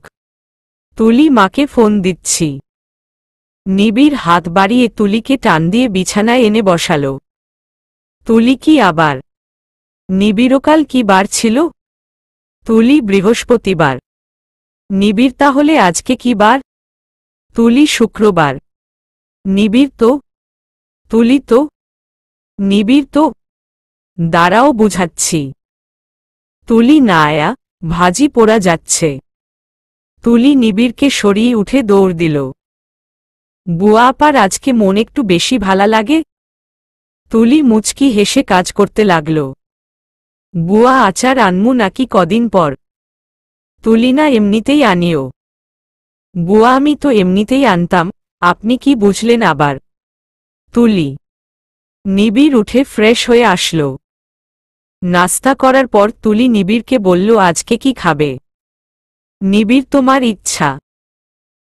তুলি মাকে ফোন দিচ্ছি। নিবিড় হাত বাড়িয়ে তুলিকে টান দিয়ে বিছানায় এনে বসালো। তুলি কি আবার? নিবিড়কাল কি বার ছিল? তুলি বৃহস্পতিবার। নিবিড় তাহলে আজকে কি বার? তুলি শুক্রবার। নিবিড় তো? তুলি তো? নিবিড় তো? দাঁড়াও বুঝাচ্ছি। তুলি না আয়া, ভাজি পোড়া যাচ্ছে। তুলি নিবিড়কে সরিয়ে উঠে দৌড় দিল। বুয়া আপার আজকে মন একটু বেশি ভালা লাগে। তুলি মুচকি হেসে কাজ করতে লাগল। বুয়া আচার আনমু নাকি কদিন পর? তুলি না এমনিতেই আনিও। বুয়া আমি তো এমনিতেই আনতাম, আপনি কি বুঝলেন আবার? তুলি। নিবিড় উঠে ফ্রেশ হয়ে আসল। নাস্তা করার পর তুলি নিবিড়কে বলল আজকে কি খাবে? নিবিড় তোমার ইচ্ছা।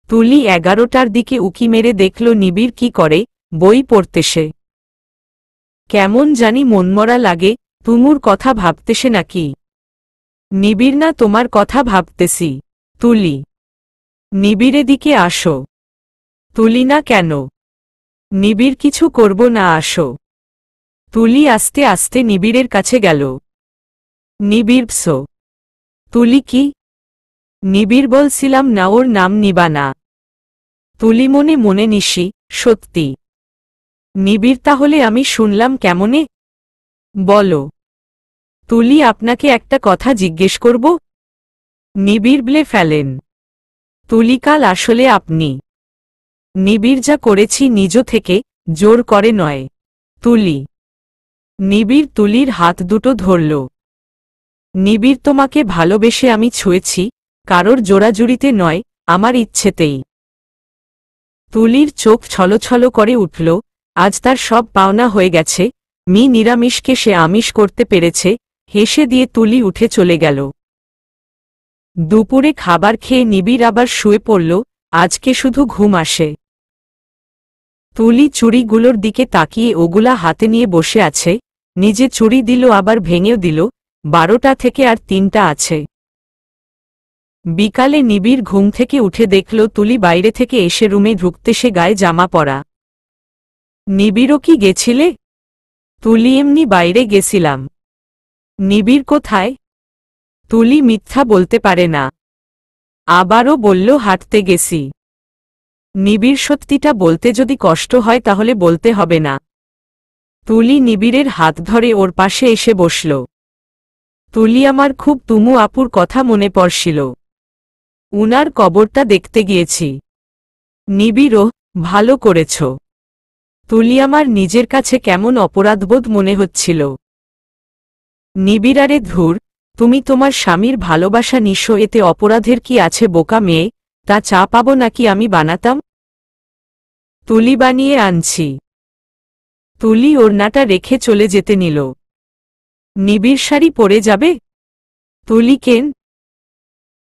তুলি 11টার দিকে উকি মেরে দেখল নিবিড় কি করে, বই পড়তেছে। কেমন জানি মনমরা লাগে, তুমুর কথা ভাবতেছে নাকি? নিবিড় না তোমার কথা ভাবতেছি। তুলি। নিবিড়ের দিকে আসো। তুলি না কেন? নিবিড় কিছু করব না আসো। তুলি আস্তে আস্তে নিবিড়ের কাছে গেল। নিবিড় পসো। তুলি কি? নিবিড় বলছিলাম না ওর নাম নিবা না। তুলি মনে মনে নিশি, সত্যি। নিবিড় তাহলে আমি শুনলাম কেমনে? বলো। তুলি আপনাকে একটা কথা জিজ্ঞেস করব? নিবিড় বলে ফেলেন। তুলি কাল আসলে আপনি। নিবিড় যা করেছি নিজ থেকে, জোর করে নয়। তুলি। নিবিড় তুলির হাত দুটো ধরল। নিবিড় তোমাকে ভালোবেসে আমি ছুঁয়েছি, কারোর জোড়াজুড়িতে নয়, আমার ইচ্ছেতেই। তুলির চোখ ছলছল করে উঠল, আজ তার সব পাওনা হয়ে গেছে, নিরামিষকে সে আমিষ করতে পেরেছে, হেসে দিয়ে তুলি উঠে চলে গেল। দুপুরে খাবার খেয়ে নিবিড় আবার শুয়ে পড়ল, আজকে শুধু ঘুম আসে। তুলি চুড়িগুলোর দিকে তাকিয়ে ওগুলা হাতে নিয়ে বসে আছে, নিজে চুড়ি দিল আবার ভেঙেও দিল, 12টা থেকে আর 3টা আছে। বিকালে নিবিড় ঘুম থেকে উঠে দেখল তুলি বাইরে থেকে এসে রুমে ঢুকতে সে গায়ে জামা পরা। নিবিড়ও কি গেছিলে? তুলি এমনি বাইরে গেছিলাম। নিবিড় কোথায়? তুলি মিথ্যা বলতে পারে না। আবারও বলল হাঁটতে গেছি। নিবিড় সত্যিটা বলতে যদি কষ্ট হয় তাহলে বলতে হবে না। তুলি নিবিড়ের হাত ধরে ওর পাশে এসে বসল। তুলি আমার খুব তুমু আপুর কথা মনে পড়ছিল। উনার কবরটা দেখতে গিয়েছি। নিবিড়ও, ভালো করেছ। তুলি আমার নিজের কাছে কেমন অপরাধবোধ মনে হচ্ছিল। নিবিড় আরে ধুর, তুমি তোমার স্বামীর ভালোবাসা নিশো, এতে অপরাধের কি আছে বোকা মেয়ে, তা চা পাবো নাকি আমি বানাতাম? তুলি বানিয়ে আনছি। তুলি ওড়নাটা রেখে চলে যেতে নিল। নিবিড় শাড়ি পরে যাবে? তুলি কেন?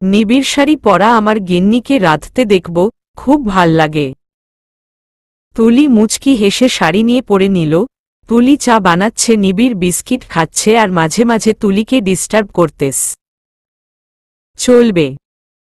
নিবিড় শাড়ি পরা আমার গিন্নিকে রাঁধতে দেখব, খুব ভাল লাগে। তুলি মুচকি হেসে শাড়ি নিয়ে পরে নিল। তুলি চা বানাচ্ছে, নিবিড় বিস্কিট খাচ্ছে আর মাঝে মাঝে তুলিকে ডিস্টার্ব করতেস। চলবে।